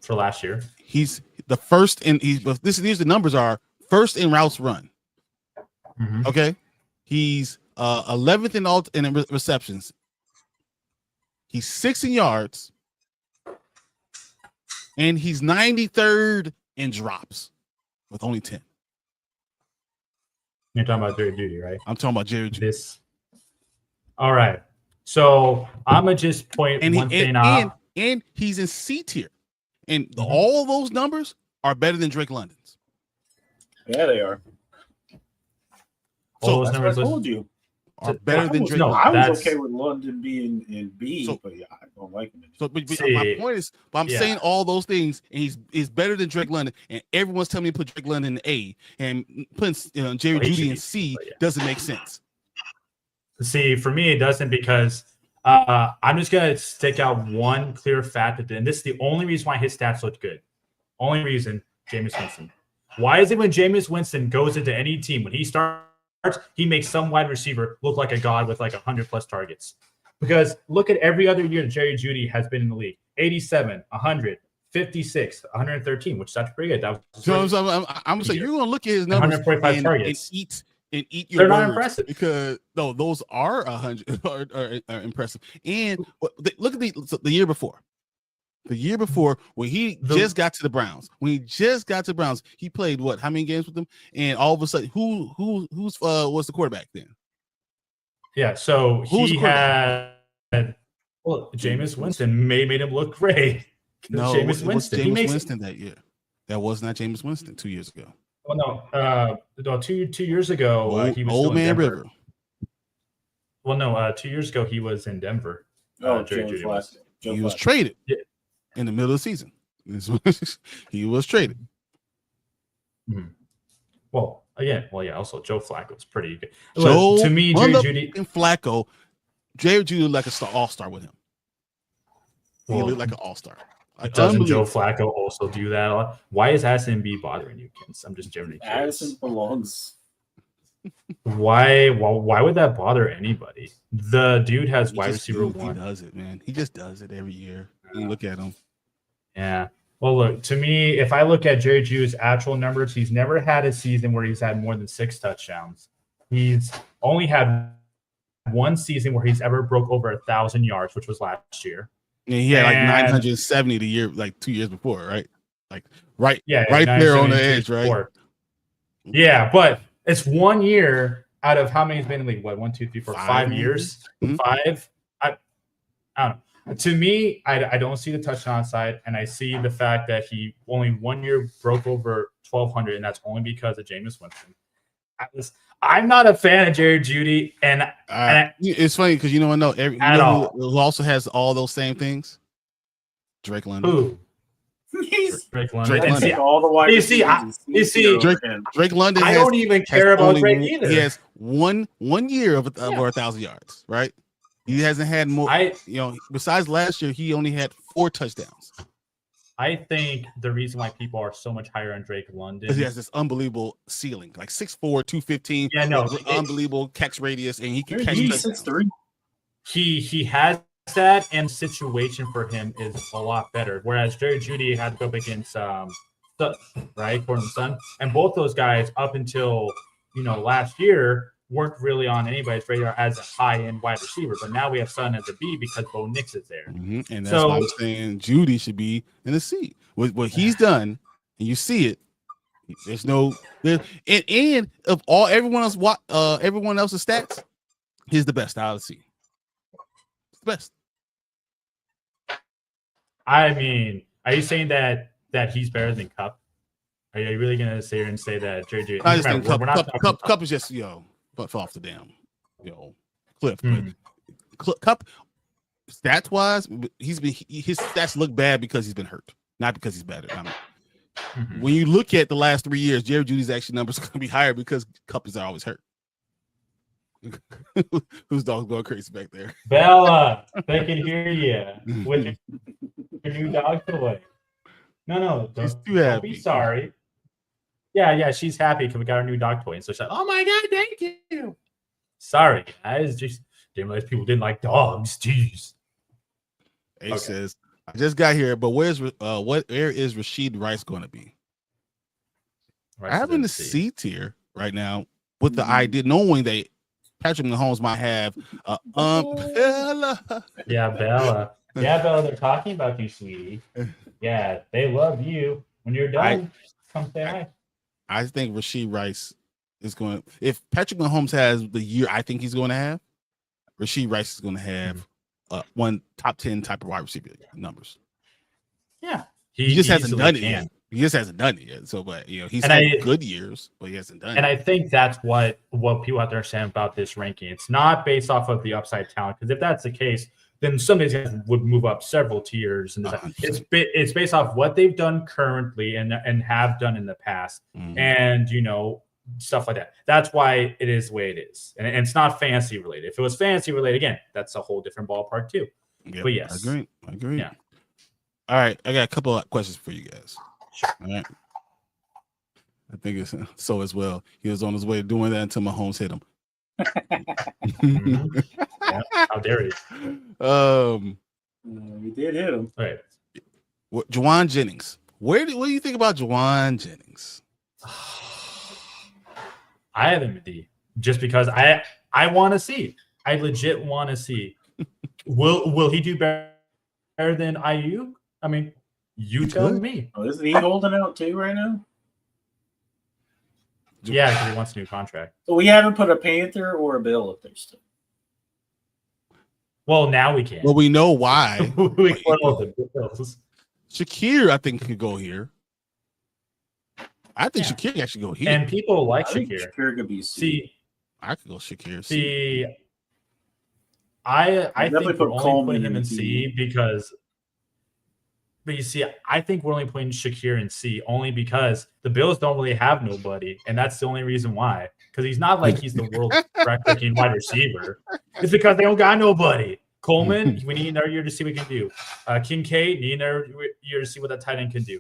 For last year, he's the first in. These the numbers are first in routes run. Okay, he's 11th in receptions. He's 6th in yards. And he's 93rd in drops with only 10. You're talking about Jerry Jeudy, right? I'm talking about Jerry Jeudy. All right. So I'm going to just point one thing out. And he's in C tier. And all those numbers are better than Drake London's. Yeah, they are. All those numbers I told you. Are better than Drake. No, I was okay with London being in B, but yeah, I don't like him. My point is, I'm saying all those things, and he's better than Drake London, and everyone's telling me to put Drake London in A, and putting Jerry Jeudy in C doesn't make sense. See, for me, it doesn't because I'm just gonna stick out one clear fact, and this is the only reason why his stats look good. Only reason, Jameis Winston. Why is it when Jameis Winston goes into any team when he starts? He makes some wide receiver look like a god with like 100+ targets. Because look at every other year that Jerry Jeudy has been in the league: 87, 100, 56, 113, which that's pretty good. That was I'm saying you're going to look at his numbers 145 targets. and eat your They're words not impressive because no, those are 100 are impressive. And look at the year before. The year before, when he just got to the Browns, he played what? How many games with them? And all of a sudden, who was the quarterback then? Yeah, so he had Jameis Winston made him look great. No, Jameis Winston. Winston that year. That was not Jameis Winston 2 years ago. Well, no, two years ago he was Old Man Denver. River. Well, no, 2 years ago he was in Denver. He was traded. Yeah. In the middle of the season. He was traded. Well, also Joe Flacco was pretty good. To me, Jerry Jeudy and Flacco, Jerry Jeudy looked like an all-star with him. He looked like an all-star. Doesn't Joe Flacco also do that a lot? Why is Addison B bothering you, kids? I'm just generally curious. Addison belongs. Why would that bother anybody? The dude has wide receiver one. He does it, man. He just does it every year. You look at him. Yeah. Well, look, to me, if I look at Jerry Jeudy's actual numbers, he's never had a season where he's had more than 6 touchdowns. He's only had one season where he's ever broke over 1,000 yards, which was last year. Yeah, he had like 970 the year, like 2 years before, right? Like right there on the edge, right? Before. Yeah, but it's 1 year out of how many he's been in the league? What, 1, 2, 3, 4, 5 years? 5? I don't know. To me, I don't see the touchdown side, and I see the fact that he only 1 year broke over 1,200, and that's only because of Jameis Winston. I'm not a fan of Jerry Jeudy, and it's funny because you know who also has all those same things? Drake London. Who? Drake London. Drake London. All the wide Drake London. I don't even care about Drake either. He has one year of over 1,000 yards, right? He hasn't had more. Besides last year, he only had 4 touchdowns. I think the reason why people are so much higher on Drake London because he has this unbelievable ceiling, like 6'4", 215. Yeah, no, unbelievable catch radius, and he can catch. He's 6'3". He has that, and situation for him is a lot better. Whereas Jerry Jeudy had to go up against Sutton, right, Gordon Sutton, and both those guys up until last year weren't really on anybody's radar as a high-end wide receiver. But now we have Sutton as a B because Bo Nix is there. Mm-hmm. And that's why I'm saying Jeudy should be in the C. What he's done, and you see it, there's no and of everyone else's stats, he's the best out of the C. Best. I mean, are you saying that he's better than Cup? Are you really going to sit here and say that Jerry Jeudy? I just think Cup is just but fell off the damn cliff. Cup stats wise, his stats look bad because he's been hurt, not because he's better. When you look at the last 3 years, Jerry Judy's actually numbers are going to be higher because Cup is always hurt. Whose dog's going crazy back there? Bella, they can hear you with your new dog toy. No, don't be sorry. Yeah, she's happy because we got our new dog toy, and so she's like, "Oh my god, thank you." Sorry, guys, just didn't realize people didn't like dogs. Jeez. He says, "I just got here, but where is Rashid Rice going to be?" I have in the C tier right now with the idea, knowing that Patrick Mahomes might have Bella. Yeah, Bella. Yeah, Bella, they're talking about you, sweetie. Yeah, they love you. When you're done, come say hi. I think Rashid Rice is going to, if Patrick Mahomes has the year I think he's going to have, Rashid Rice is going to have one top 10 type of wide receiver numbers. Yeah. He just hasn't done it yet. He just hasn't done it yet. So, but he's had good years, but he hasn't done it. And I think that's what people have to understand about this ranking. It's not based off of the upside talent, because if that's the case, then some of these guys would move up several tiers. And it's based off what they've done currently and have done in the past, and stuff like that. That's why it is the way it is, and it's not fancy related. If it was fancy related, again, that's a whole different ballpark too. Yep, but yes, I agree. Yeah. All right, I got a couple of questions for you guys. Sure. All right. I think it's so as well. He was on his way to doing that until Mahomes hit him. Yeah, how dare you? We did hit him. Right. Juwan Jennings. What do you think about Juwan Jennings? I have him in D just because I want to see. I legit want to see. Will he do better than IU? I mean, you tell me. Oh, isn't he holding out too right now? Yeah, because he wants a new contract. So we haven't put a Panther or a Bill up there still. Well, now we can. Well, we know why. We put all the Bills. Shakir, I think, could go here. I think Shakir can actually go here. And people like Shakir. Shakir could be C. See, I could go Shakir. See, I think we're only putting him in C because. But you see, I think we're only putting Shakir in C only because the Bills don't really have nobody, and that's the only reason why. Because he's not like he's the world record wide receiver. It's because they don't got nobody. Coleman, we need another year to see what he can do. Kincaid, need another year to see what that tight end can do.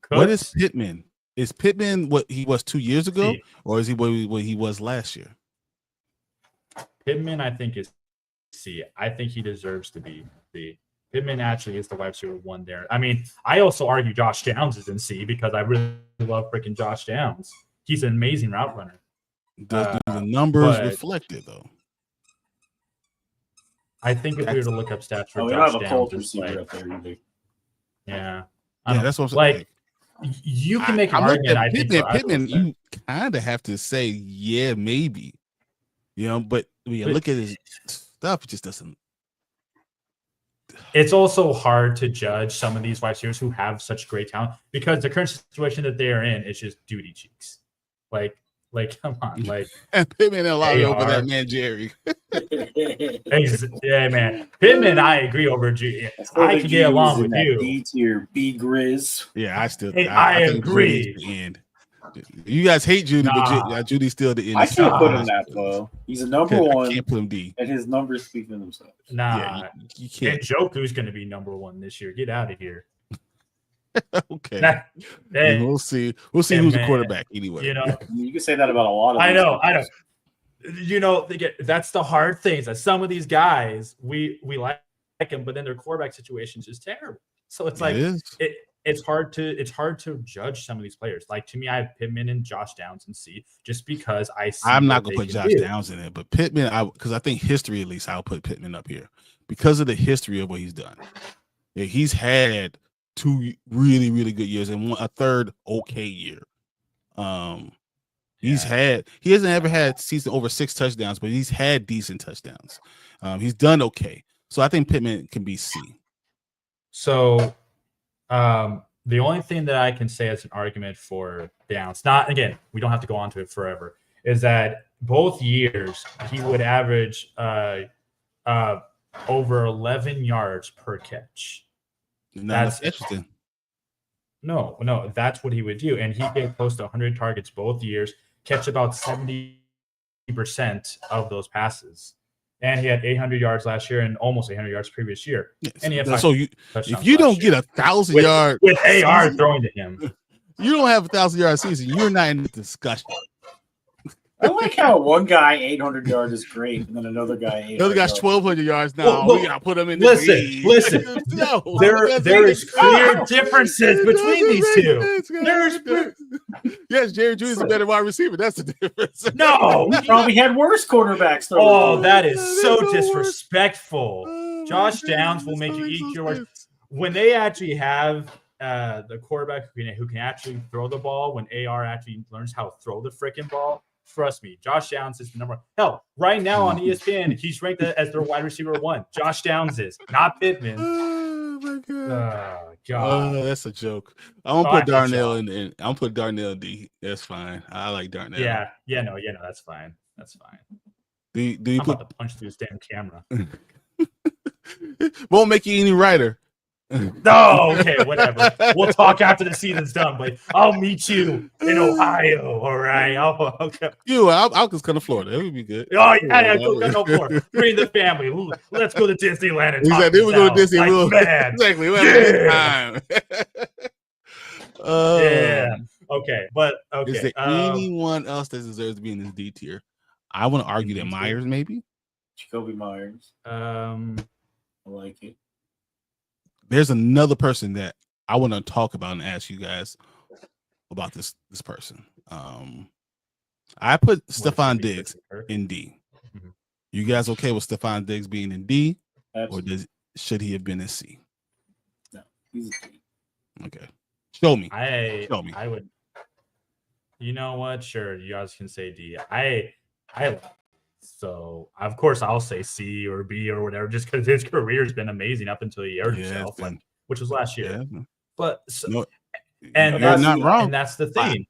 Cooks, what is Pittman? Is Pittman what he was 2 years ago, or is he what he was last year? Pittman, I think, is C. I think he deserves to be C. Pittman actually is the wide receiver one there. I mean, I also argue Josh Downs is in C because I really love freaking Josh Downs. He's an amazing route runner. Does the numbers reflect it, though? I think if we were to look up stats for we Josh don't have a Downs, cold receiver up there either. Yeah, that's what I'm like. You can make an argument. I think Pittman, you kind of have to say, yeah, maybe, but when you look at his stuff, it just doesn't. It's also hard to judge some of these wide receivers who have such great talent because the current situation that they are in is just duty cheeks. Like Like, come on, like And Pittman allowed They over that are. man Jerry. yeah, man. Pittman, I agree over G. I can get along with you. D tier, B Grizz. Yeah, I still. Hey, I I think agree. Judy's the end. You guys hate Judy, Nah. but Judy's still the end. I can't put him Nah. that low. He's a number I one, can't put him D. and his numbers speak for themselves. Nah, Yeah, you can't. and Joku's going to be number one this year. Get out of here. Okay, Hey, we'll see. We'll see and who's the man, quarterback anyway. you know, You can say that about a lot of. I these know. guys. You know, that's the hard thing. Is that some of these guys we like them, but then their quarterback situation is just terrible. So it's like it's hard to judge some of these players. Like to me, I have Pittman and Josh Downs in C, just because I see. I'm not gonna put Josh Downs in it, but Pittman, because I think history, at least I'll put Pittman up here because of the history of what he's done. Yeah, he's had 2 really, really good years and a third okay year. He hasn't ever had season over 6 touchdowns, but he's had decent touchdowns. He's done okay. So I think Pittman can be C. So the only thing that I can say as an argument for Downs, not again, we don't have to go on to it forever, is that both years he would average over 11 yards per catch. That's interesting. No, that's what he would do. And he get close to 100 targets both years, catch about 70% of those passes. And he had 800 yards last year and almost 800 yards previous year. Yes. And he had if you don't get 1,000 yards with AR throwing to him, you don't have 1,000-yard season. You're not in the discussion. I like how one guy 800 yards is great, and then another guy 800 Another guy's yards. 1,200 yards now. Well, we gotta put him in the listen. No, there is clear differences between these two. Yes, Jerry Judy's a better wide receiver. That's the difference. No, He probably had worse quarterbacks. Oh, that is so disrespectful. Oh, Josh Downs will make you eat your words. When they actually have the quarterback who can actually throw the ball, when AR actually learns how to throw the freaking ball, trust me, Josh Downs is the number one. Hell, right now on ESPN, he's ranked as their wide receiver 1. Josh Downs is, not Pittman. Oh my god. God. That's a joke. I'm gonna put Darnell in. I'm gonna put Darnell D. That's fine. I like Darnell. Yeah, no, that's fine. That's fine. Do you I'm about to punch through this damn camera. Won't make you any writer. No, okay, whatever. We'll talk after the season's done, but I'll meet you in Ohio. All right. Okay. I'll just come to Florida. It would be good. Oh yeah, go for it. Bring the family. Let's go to Disneyland and talk. Exactly. Then we go to Disney. Man. Exactly. We'll have a good time. Yeah. Okay, but okay. Is there anyone else that deserves to be in this D tier? I want to argue that Myers, maybe. Jacoby Myers. I like it. There's another person that I want to talk about and ask you guys about this person. I put Stephon Diggs in D. Mm-hmm. You guys okay with Stephon Diggs being in D? Absolutely. Or should he have been in C? No, he's a D. Okay. Show me. Show me. I would. You know what? Sure, you guys can say D. So of course I'll say C or B or whatever, just because his career has been amazing up until he aired himself, which was last year. Yeah. But and that's not wrong. And that's the thing.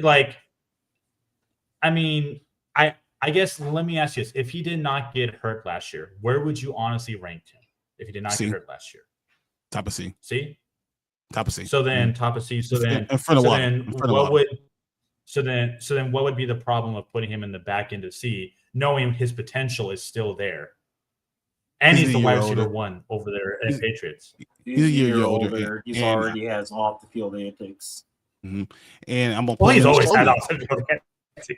I guess let me ask you this: if he did not get hurt last year, where would you honestly rank him? If he did not get hurt last year, top of C. See, top of C. So then top of C. So then in front of what would be the problem of putting him in the back end of C, knowing his potential is still there? And he's the wide receiver 1 over there at Patriots. He's a year older. He already has off the field antics. Mm-hmm. And I'm gonna put he's always had off the field antics.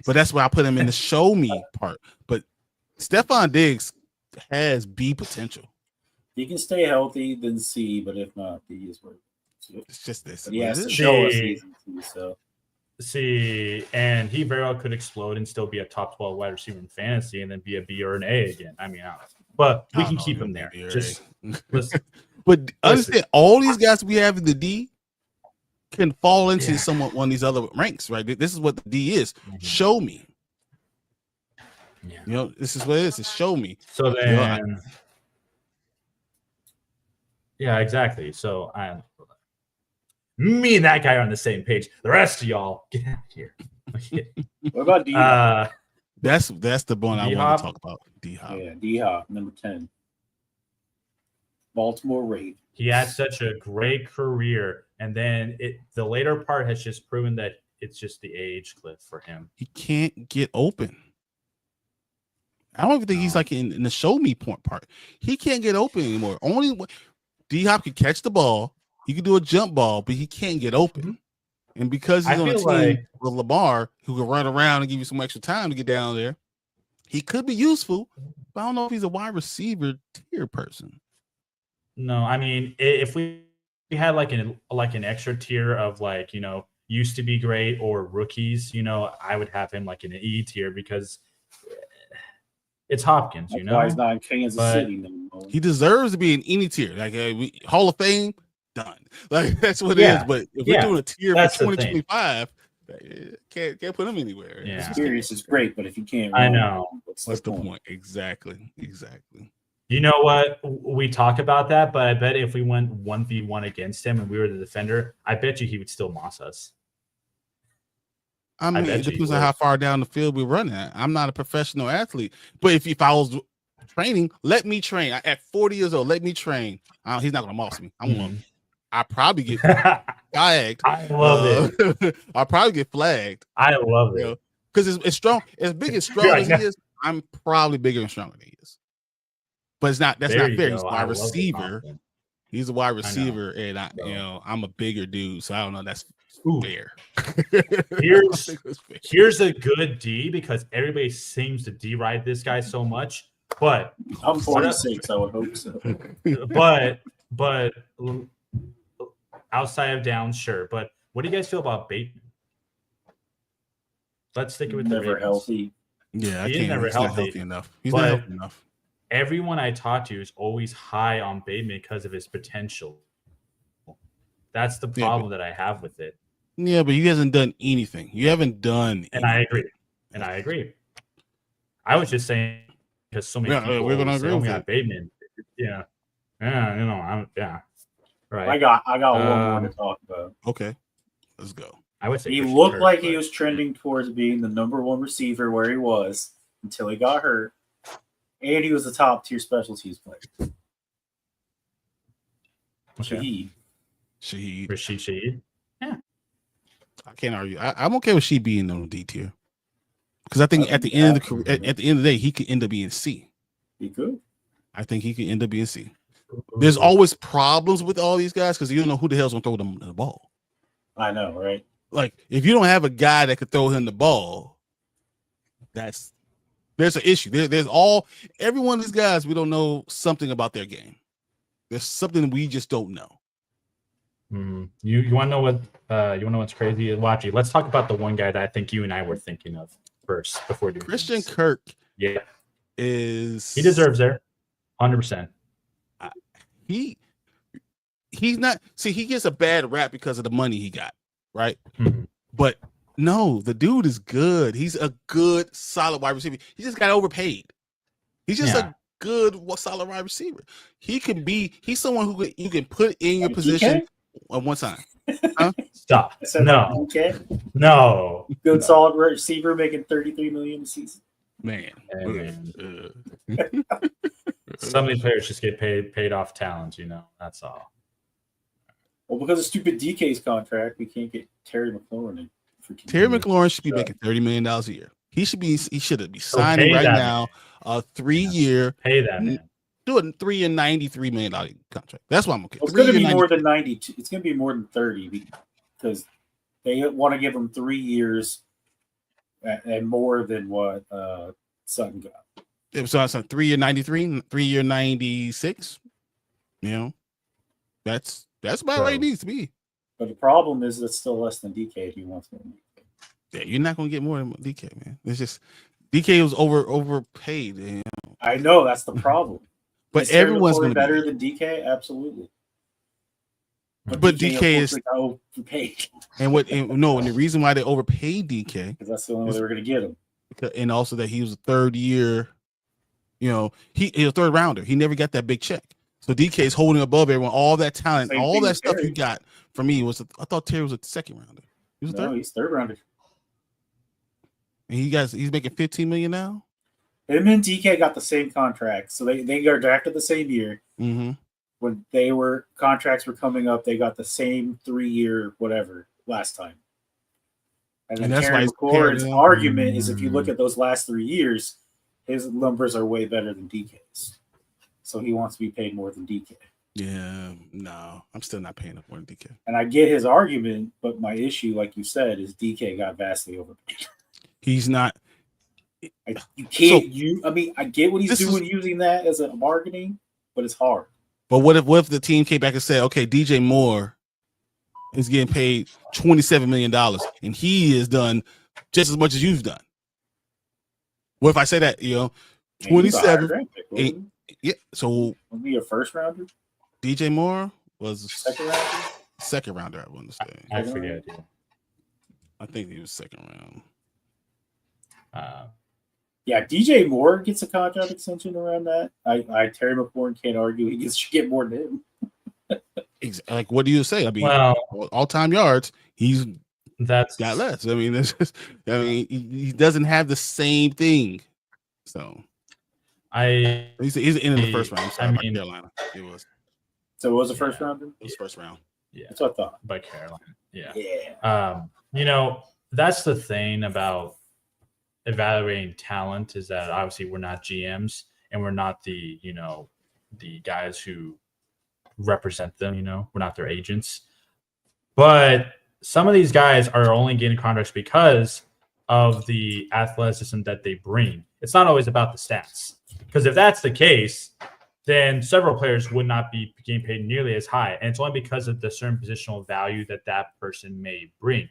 But that's why I put him in the show me part. But Stephon Diggs has B potential. He can stay healthy, then C, but if not, D is where it's just this. He has to show a season too, so. See, and he very well could explode and still be a top 12 wide receiver in fantasy and then be a B or an A again. I mean, but we can keep him there. Just listen. But understand, all these guys we have in the D can fall into one of these other ranks, right? This is what the D is. Mm-hmm. Show me. Yeah. This is what it is. It's show me. So then, yeah, exactly. So me and that guy are on the same page. The rest of y'all, get out of here. What about D-Hop? That's the one I want D-Hop? to talk about. D-Hop. Yeah, D-Hop, number 10. Baltimore Ravens. He had such a great career, and then the later part has just proven that it's just the age cliff for him. He can't get open. I don't even think he's like in the show me point part. He can't get open anymore. Only D-Hop can catch the ball. He can do a jump ball, but he can't get open. Mm-hmm. And because he's I on a feel team like- with Lamar, who can run around and give you some extra time to get down there, he could be useful. But I don't know if he's a wide receiver tier person. No, I mean, if we had like an extra tier of like, used to be great or rookies, I would have him like in an E tier because it's Hopkins, That's why he's not in Kansas But- City no more. He deserves to be in any tier. Like Hall of Fame, done. Like that's what it is. But if we're doing a tier for that's the thing. 2025, can't put him anywhere. Yeah. Experience is great, but if you can't I run, know. What's the point? Exactly. You know what? We talk about that, but I bet if we went 1v1 against him and we were the defender, I bet you he would still moss us. I mean, bet it you depends he on would. how far down the field we're running at. I'm not a professional athlete, but if I was training, let me train. At 40 years old, let me train. He's not gonna moss me. I probably get flagged. I love it. I'll probably get flagged. I love it. Because it's strong, as big and strong as he is, I'm probably bigger and stronger than he is. But it's not. That's There not you fair. go. He's a I wide love the receiver. compliment. He's a wide receiver, and I'm a bigger dude, so I don't know. That's fair. Here's a good D because everybody seems to D ride this guy so much. But I'm 46. I would hope so. but outside of Downs, sure. But what do you guys feel about Bateman? Let's stick with the Never Ravens. healthy. Yeah, He's never He's not healthy. healthy enough. He's not healthy enough. Everyone I talk to is always high on Bateman because of his potential. That's the problem that I have with it. Yeah, but he hasn't done anything. You haven't done anything. And I agree. I was just saying because so many people we're gonna agree with that. Bateman. Yeah. Right. I got one more to talk about. Okay, let's go. I would say He Christian looked Kirk, like but- he was trending towards being the number one receiver where he was until he got hurt, and he was a top tier special teams player. Okay. Shaheed. Rashid Shaheed. I can't argue. I'm okay with she being on the D tier because I think at the end of the career, at the end of the day, he could end up being C. He could. I think he could end up being C. There's always problems with all these guys because you don't know who the hell's gonna throw them the ball. I know, right? Like if you don't have a guy that could throw him the ball, there's an issue. There's every one of these guys, we don't know something about their game. There's something we just don't know. You want to know what what's crazy? Watch it. Let's talk about the one guy that I think you and I were thinking of first before doing Christian this. Kirk. Yeah, he deserves there, 100%. He's not. See, he gets a bad rap because of the money he got, right? Mm-hmm. But no, the dude is good. He's a good, solid wide receiver. He just got overpaid. He's just a good, solid wide receiver. He's someone who you can put in your position at one time. Huh? Stop. No. Okay. No. Good solid receiver making $33 million a season. Man. Some of these players just get paid off talent, That's all. Well, because of stupid DK's contract, we can't get Terry McLaurin in. Terry McLaurin should be making $30 million a year. He should be signing right now a 3-year. Pay that man. Do a 3 and $93 million contract. That's why I'm okay. Well, it's going to be more than 92. It's going to be more than 30 because they want to give him 3 years and more than what Sutton got. So that's a 3-year 93, 3-year 96. That's about right it needs to be. But the problem is that's still less than DK if he wants more. Yeah, you're not going to get more than DK, man. It's just DK was overpaid. I know that's the problem. But everyone's going to be better than DK, absolutely. But DK is overpaid. And the reason why they overpaid DK because that's the only way they were going to get him. And also that he was a 3rd year, he was a 3rd rounder. He never got that big check. So DK is holding above everyone, all that talent, all that stuff you got from me I thought Terry was a 2nd rounder. He was a 3rd. No, he's 3rd rounder. And he's making $15 million now. Him and DK got the same contract, so they got drafted the same year. Mm-hmm. When contracts were coming up, they got the same 3-year whatever last time. And then that's Terry why McLaurin's argument is if you look at those last 3 years, his numbers are way better than DK's. So he wants to be paid more than DK. Yeah, no, I'm still not paying up more than DK. And I get his argument, but my issue, like you said, is DK got vastly overpaid. He's not. You can't. I get what he's doing using that as a bargaining, but it's hard. But what if the team came back and said, okay, DJ Moore is getting paid $27 million and he has done just as much as you've done? What if I say that, 27? Yeah. So would be a first rounder. DJ Moore was second rounder. I want to say. I forget. Yeah. I think he was second round. Yeah, DJ Moore gets a contract extension around that. Terry McLaurin can't argue he should get more than him. Like, what do you say? I mean, all-time yards, that's got less. I mean, he doesn't have the same thing. So, he's in the first round. I'm sorry, by Carolina. It was. So it was the first round? It was first round. Yeah, that's what I thought. By Carolina. Yeah. Yeah. That's the thing about evaluating talent is that obviously we're not GMs and we're not the guys who represent them, we're not their agents. But some of these guys are only getting contracts because of the athleticism that they bring. It's not always about the stats. Because if that's the case, then several players would not be getting paid nearly as high. And it's only because of the certain positional value that person may bring.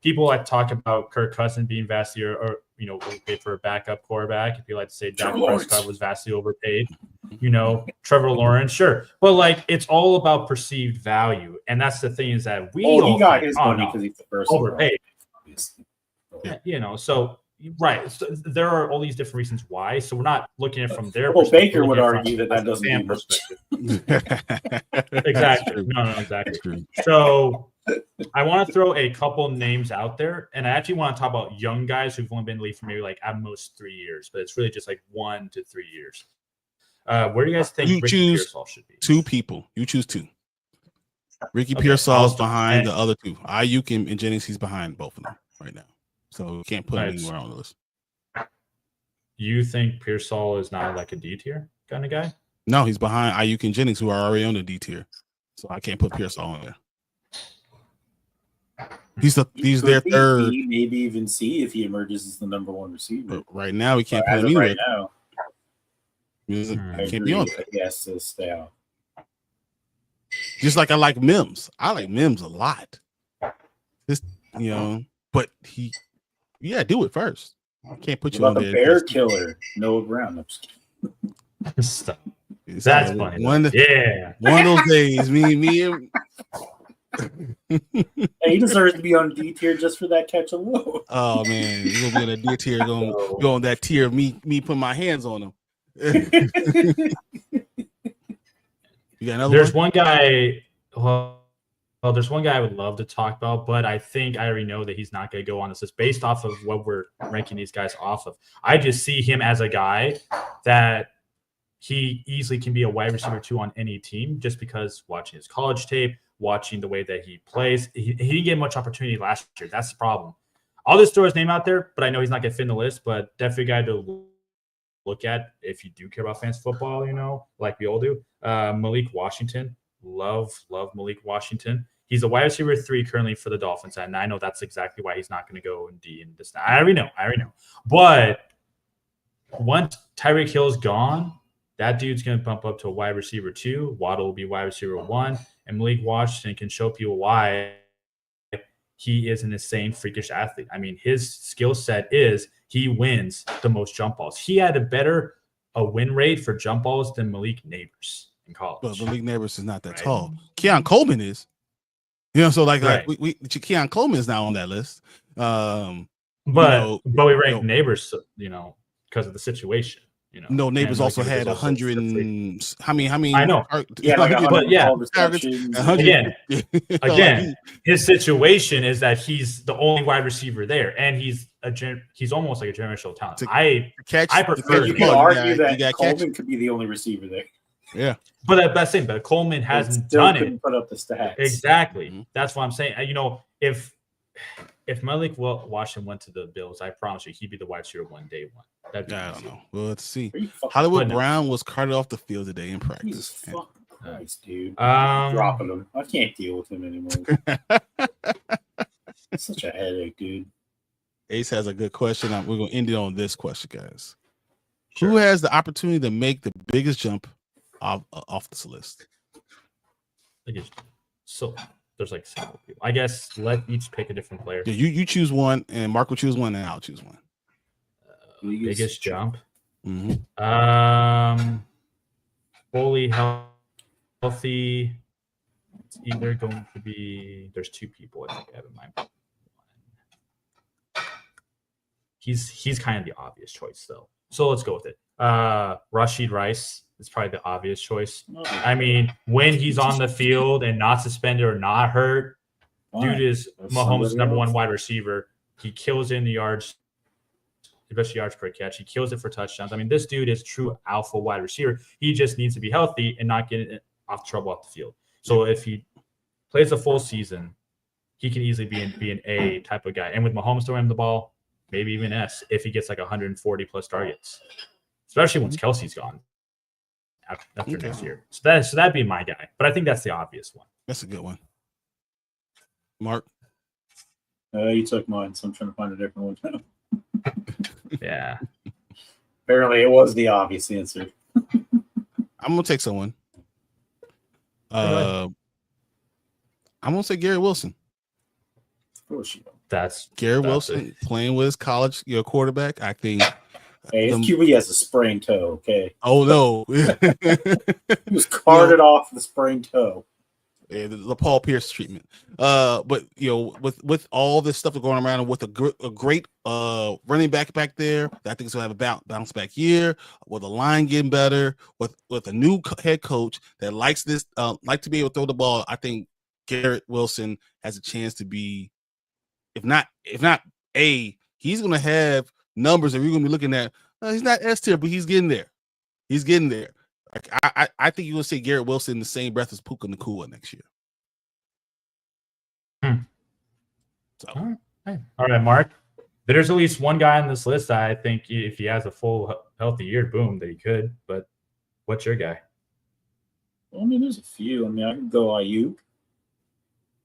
People like to talk about Kirk Cousins being vastly or overpaid for a backup quarterback. If you like to say Dak Prescott was vastly overpaid, Trevor Lawrence, sure. But it's all about perceived value. And that's the thing is that he got his money because he's the first overpaid. So right. So there are all these different reasons why. So we're not looking at it from their perspective. Baker would argue that doesn't mean perspective. Exactly. No, exactly. So I want to throw a couple names out there, and I actually want to talk about young guys who've only been in the league for maybe at most 3 years, but it's really just 1 to 3 years. Where do you guys think Ricky Pearsall should be? 2 people. You choose 2. Ricky Pearsall's behind the other 2. Ayuk and Jennings, he's behind both of them right now. So you can't put him anywhere on the list. You think Pearsall is not a D tier kind of guy? No, he's behind Ayuk and Jennings, who are already on the D tier. So I can't put Pearsall on there. He's their third. Maybe even see if he emerges as the number 1 receiver. But right now, we can't put him anywhere. Right now, he can't be on there. Yes, to stay out. Just like I like Mims. I like Mims a lot. Just but do it first. I can't put you on there. The bear killer, Noah Brown. Stop. That's funny. One of those days, me and he deserves to be on D tier just for that catch alone. Oh man, you're gonna be on a D tier, go on that tier of me putting my hands on him. You got another There's one guy. Well, there's one guy I would love to talk about, but I think I already know that he's not going to go on this list based off of what we're ranking these guys off of. I just see him as a guy that he easily can be a wide receiver 2 on any team just because watching his college tape, watching the way that he plays, he didn't get much opportunity last year. That's the problem. I'll just throw his name out there, but I know he's not going to fit in the list, but definitely a guy to look at if you do care about fantasy football, like we all do. Malik Washington. Love Malik Washington. He's a wide receiver 3 currently for the Dolphins, and I know that's exactly why he's not going to go in D and this. I already know. But once Tyreek Hill's gone, that dude's going to bump up to a wide receiver 2. Waddle will be wide receiver 1, and Malik Washington can show people why he is an insane, freakish athlete. I mean, his skill set is he wins the most jump balls. He had a win rate for jump balls than Malik Neighbors in college. But Malik Neighbors is not that tall. Keon Coleman is. So Keon Coleman is now on that list. But we rank Neighbors, because of the situation. No, Neighbors and, also had 100 and how many? I know. Yeah, like 112 receptions. Again, his situation is that he's the only wide receiver there, and he's almost like a generational talent. I prefer. You can argue that Coleman could be the only receiver there. Yeah, but that's the thing. But Coleman hasn't done it. Put up the stats. Exactly. Mm-hmm. That's what I'm saying. If Malik Washington went to the Bills, I promise you, he'd be the wide receiver one day one. I don't know. Well, let's see. Hollywood Brown was carted off the field today in practice. Jesus fucking Christ, dude. Dropping him. I can't deal with him anymore. It's such a headache, dude. Ace has a good question. We're going to end it on this question, guys. Sure. Who has the opportunity to make the biggest jump off this list? So there's like several people. I guess let each pick a different player. Yeah, you choose one, and Mark will choose one, and I'll choose one. Biggest jump. Mm-hmm. Fully healthy. It's either going to be. There's two people I think I have in mind. He's kind of the obvious choice though. So let's go with it. Rashid Rice is probably the obvious choice. I mean, when he's on the field and not suspended or not hurt, dude is Mahomes' number one wide receiver. He kills it in the yards, especially yards per catch. He kills it for touchdowns. I mean, this dude is true alpha wide receiver. He just needs to be healthy and not get trouble off the field. So if he plays a full season, he can easily be an A type of guy. And with Mahomes throwing him the ball, maybe even S if he gets like 140 plus targets, especially once Kelsey's gone after next year. So that'd be my guy. But I think that's the obvious one. That's a good one. Mark? You took mine, so I'm trying to find a different one now. Yeah. Apparently it was the obvious answer. I'm going to take someone. I'm going to say Gary Wilson. Of course you don't. That's Gary Wilson playing with his college quarterback. I think. Hey, his QB has a sprained toe. Okay. Oh no, he was carted off the sprained toe. Yeah, the Paul Pierce treatment. But with all this stuff going around, and with a great running back there, I think it's gonna have a bounce back year. With the line getting better, with a new head coach that likes this, like to be able to throw the ball. I think Garrett Wilson has a chance to be. If not A, he's going to have numbers that we're going to be looking at. He's not S tier, but he's getting there. He's getting there. I think you're going to see Garrett Wilson in the same breath as Puka Nacua next year. So. All right, Mark. There's at least one guy on this list that I think if he has a full healthy year, boom, that he could. But what's your guy? Well, I mean, there's a few. I mean, I could go Ayuk.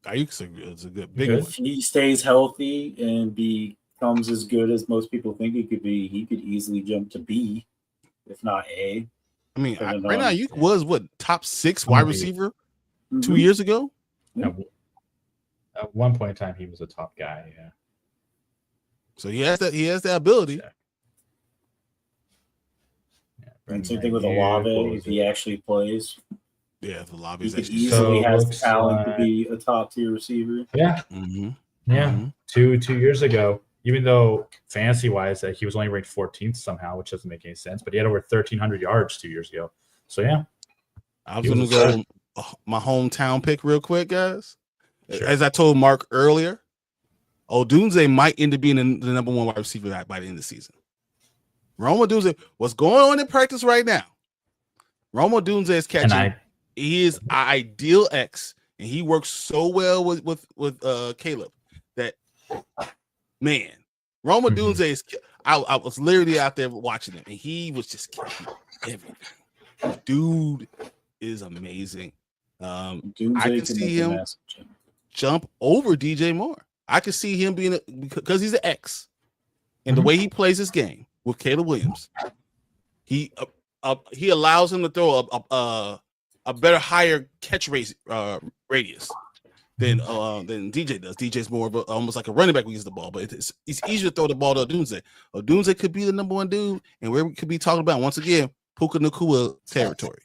Ayuk's a good big one. If he stays healthy and becomes as good as most people think he could be, he could easily jump to B, if not A. I mean, right now Ayuk was top 6 wide receiver 2 years ago. Yeah. At one point in time, he was a top guy. Yeah. So he has that ability. Yeah, and same thing with Olave if he actually plays. Yeah, the lobby he is easily has talent to be a top tier receiver. Yeah, yeah. 2 years ago, even though fantasy wise that he was only ranked 14th somehow, which doesn't make any sense, but he had over 1,300 yards 2 years ago. So yeah, I was going to go my hometown pick real quick, guys. Sure. As I told Mark earlier, Odunze might end up being the number 1 wide receiver by the end of the season. Rome Odunze, what's going on in practice right now? Rome Odunze is catching. He is ideal X, and he works so well with Caleb that man, Roma Dunze is. I was literally out there watching him, and he was just catching everything. Dude is amazing. I can see him jump over DJ Moore. I can see him being because he's an X, and the way he plays his game with Caleb Williams, he allows him to throw a better, higher catch radius than DJ does. DJ's more of almost like a running back when he uses the ball, but it's easier to throw the ball to Odunze. Odunze could be the number 1 dude, and we could be talking about once again Puka Nacua territory.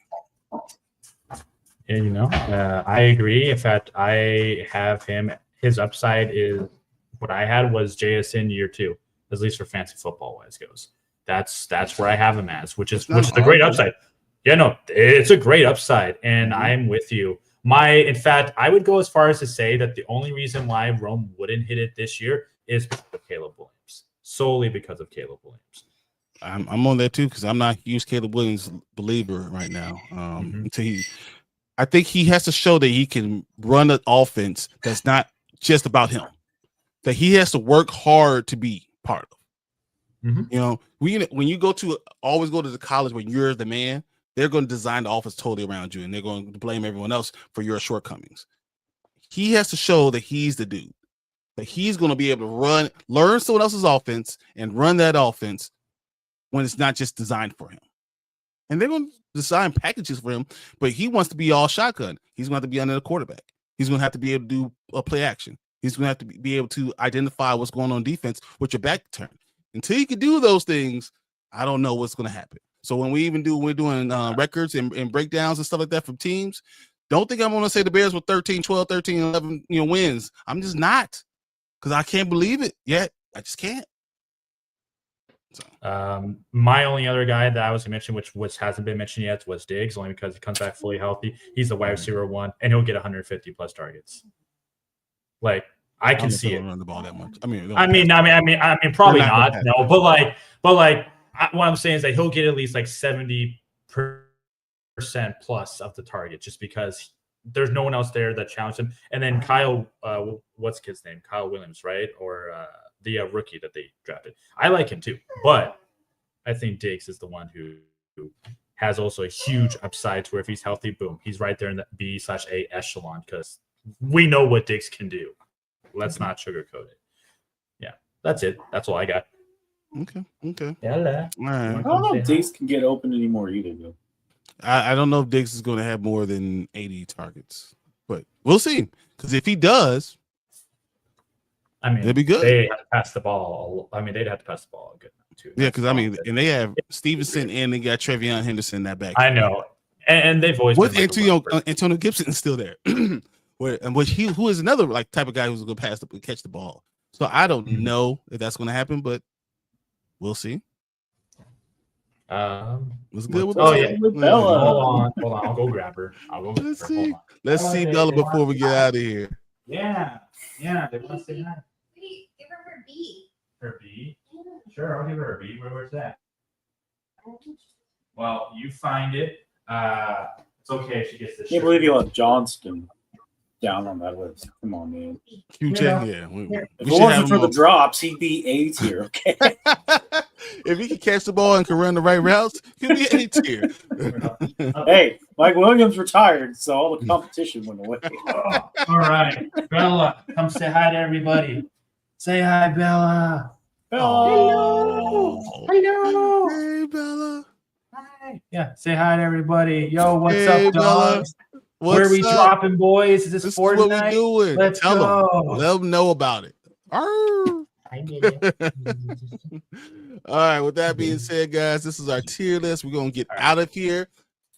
Yeah, I agree. In fact, I have him. His upside is what I had was JSN year 2, at least for fantasy football wise goes. That's where I have him as, which is That's not a great hard. upside. Yeah, no, it's a great upside, and Mhm. I'm with you. In fact, I would go as far as to say that the only reason why Rome wouldn't hit it this year is because of Caleb Williams, solely because of Caleb Williams. I'm on that too because I'm not a huge Caleb Williams believer right now. I think he has to show that he can run an offense that's not just about him. That he has to work hard to be part of. Mhm. You know, when you always go to the college when you're the man, they're going to design the offense totally around you, and they're going to blame everyone else for your shortcomings. He has to show that he's the dude. That he's going to be able to learn someone else's offense and run that offense when it's not just designed for him. And they're going to design packages for him, but he wants to be all shotgun. He's going to have to be under the quarterback. He's going to have to be able to do a play action. He's going to have to be able to identify what's going on defense with your back turn. Until you can do those things, I don't know what's going to happen. So when we're doing records and breakdowns and stuff like that from teams, don't think I'm going to say the Bears with 13, 12, 13, 11 wins. I'm just not, because I can't believe it yet. I just can't. So. My only other guy that I was going to mention, which hasn't been mentioned yet, was Diggs, only because he comes back fully healthy. He's the wide receiver 1, and he'll get 150 plus targets. Like, I can see it. Run the ball that much. I mean, probably not. No, but what I'm saying is that he'll get at least like 70% plus of the target, just because there's no one else there that challenged him. And then Kyle, what's his name? Kyle Williams, right? Or the rookie that they drafted. I like him too, but I think Diggs is the one who has also a huge upside to where if he's healthy, boom, he's right there in the B/A echelon, because we know what Diggs can do. Let's not sugarcoat it. Yeah, that's it. That's all I got. Okay. Yeah. All right. I don't know if Diggs can get open anymore either, though. I don't know if Diggs is going to have more than 80 targets, but we'll see. Because if he does, it'd be good. They have to pass the ball. They'd have to pass the ball good too. Yeah, because and they have Stevenson and they got Trevion Henderson in that back. I know, and they've always with Antonio Gibson is still there. Who is another type of guy who's going to catch the ball. So I don't know if that's going to happen, but we'll see. What's good with Bella? Hold on. I'll go grab her. Let's see. Let's see Bella before we get out of here. Yeah. They want to say hi. Wait, give her B. Her B? Sure, I'll give her a B. Where's that? Well, you find it. It's okay if she gets this. Can't believe you left Johnston down on that list. Come on, man. QJ, yeah. If it wasn't for the drops, he'd be A tier. Okay. If he can catch the ball and can run the right routes, he'll be A tier. Hey, Mike Williams retired, so all the competition went away. All right, Bella, come say hi to everybody. Say hi, Bella. Hello. Hello. Hey, Bella. Hi. Yeah, say hi to everybody. Yo, what's Hey, up, Bella. dogs? Where are we dropping, boys? Is this what Fortnite? we doing. Let's Tell go. them. Let them know about it. I did it. All right. With that being said, guys, this is our tier list. We're gonna get out of here.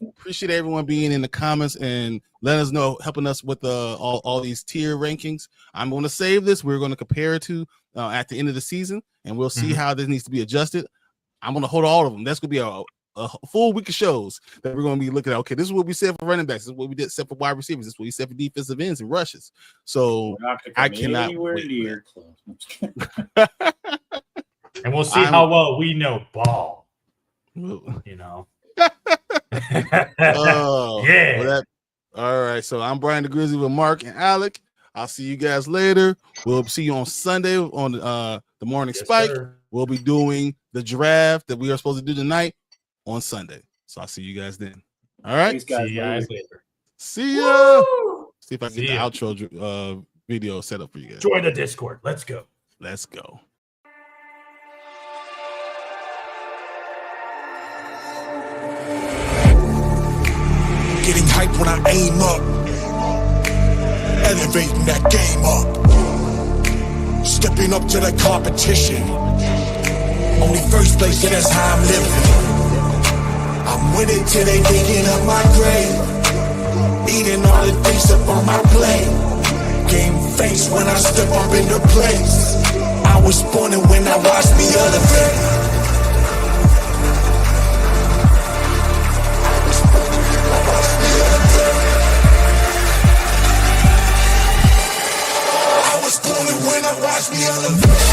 Appreciate everyone being in the comments and letting us know, helping us with all these tier rankings. I'm going to save this. We're going to compare it to at the end of the season, and we'll see how this needs to be adjusted. I'm going to hold all of them. That's going to be a full week of shows that we're going to be looking at. Okay, this is what we said for running backs. This is what we did set for wide receivers. This is what we said for defensive ends and rushes. So I cannot wait. Near. And we'll see how well we know ball. You know. Yeah. Well, all right. So I'm Brian the Grizzly with Mark and Alec. I'll see you guys later. We'll see you on Sunday on the Morning Spike. Sir. We'll be doing the draft that we are supposed to do tonight on Sunday. So I'll see you guys then. All right. Thanks, guys. See you guys later. See ya. Woo! See if I can get the outro video set up for you guys. Join the Discord. Let's go. Let's go. Getting hyped when I aim up, elevating that game up, stepping up to the competition. Only first place, yeah, that's how I'm living. I'm winning till they digging up my grave, eating all the things up on my plate. Game face when I step up into place. I was born and when I watched me elevate. watch me elevate.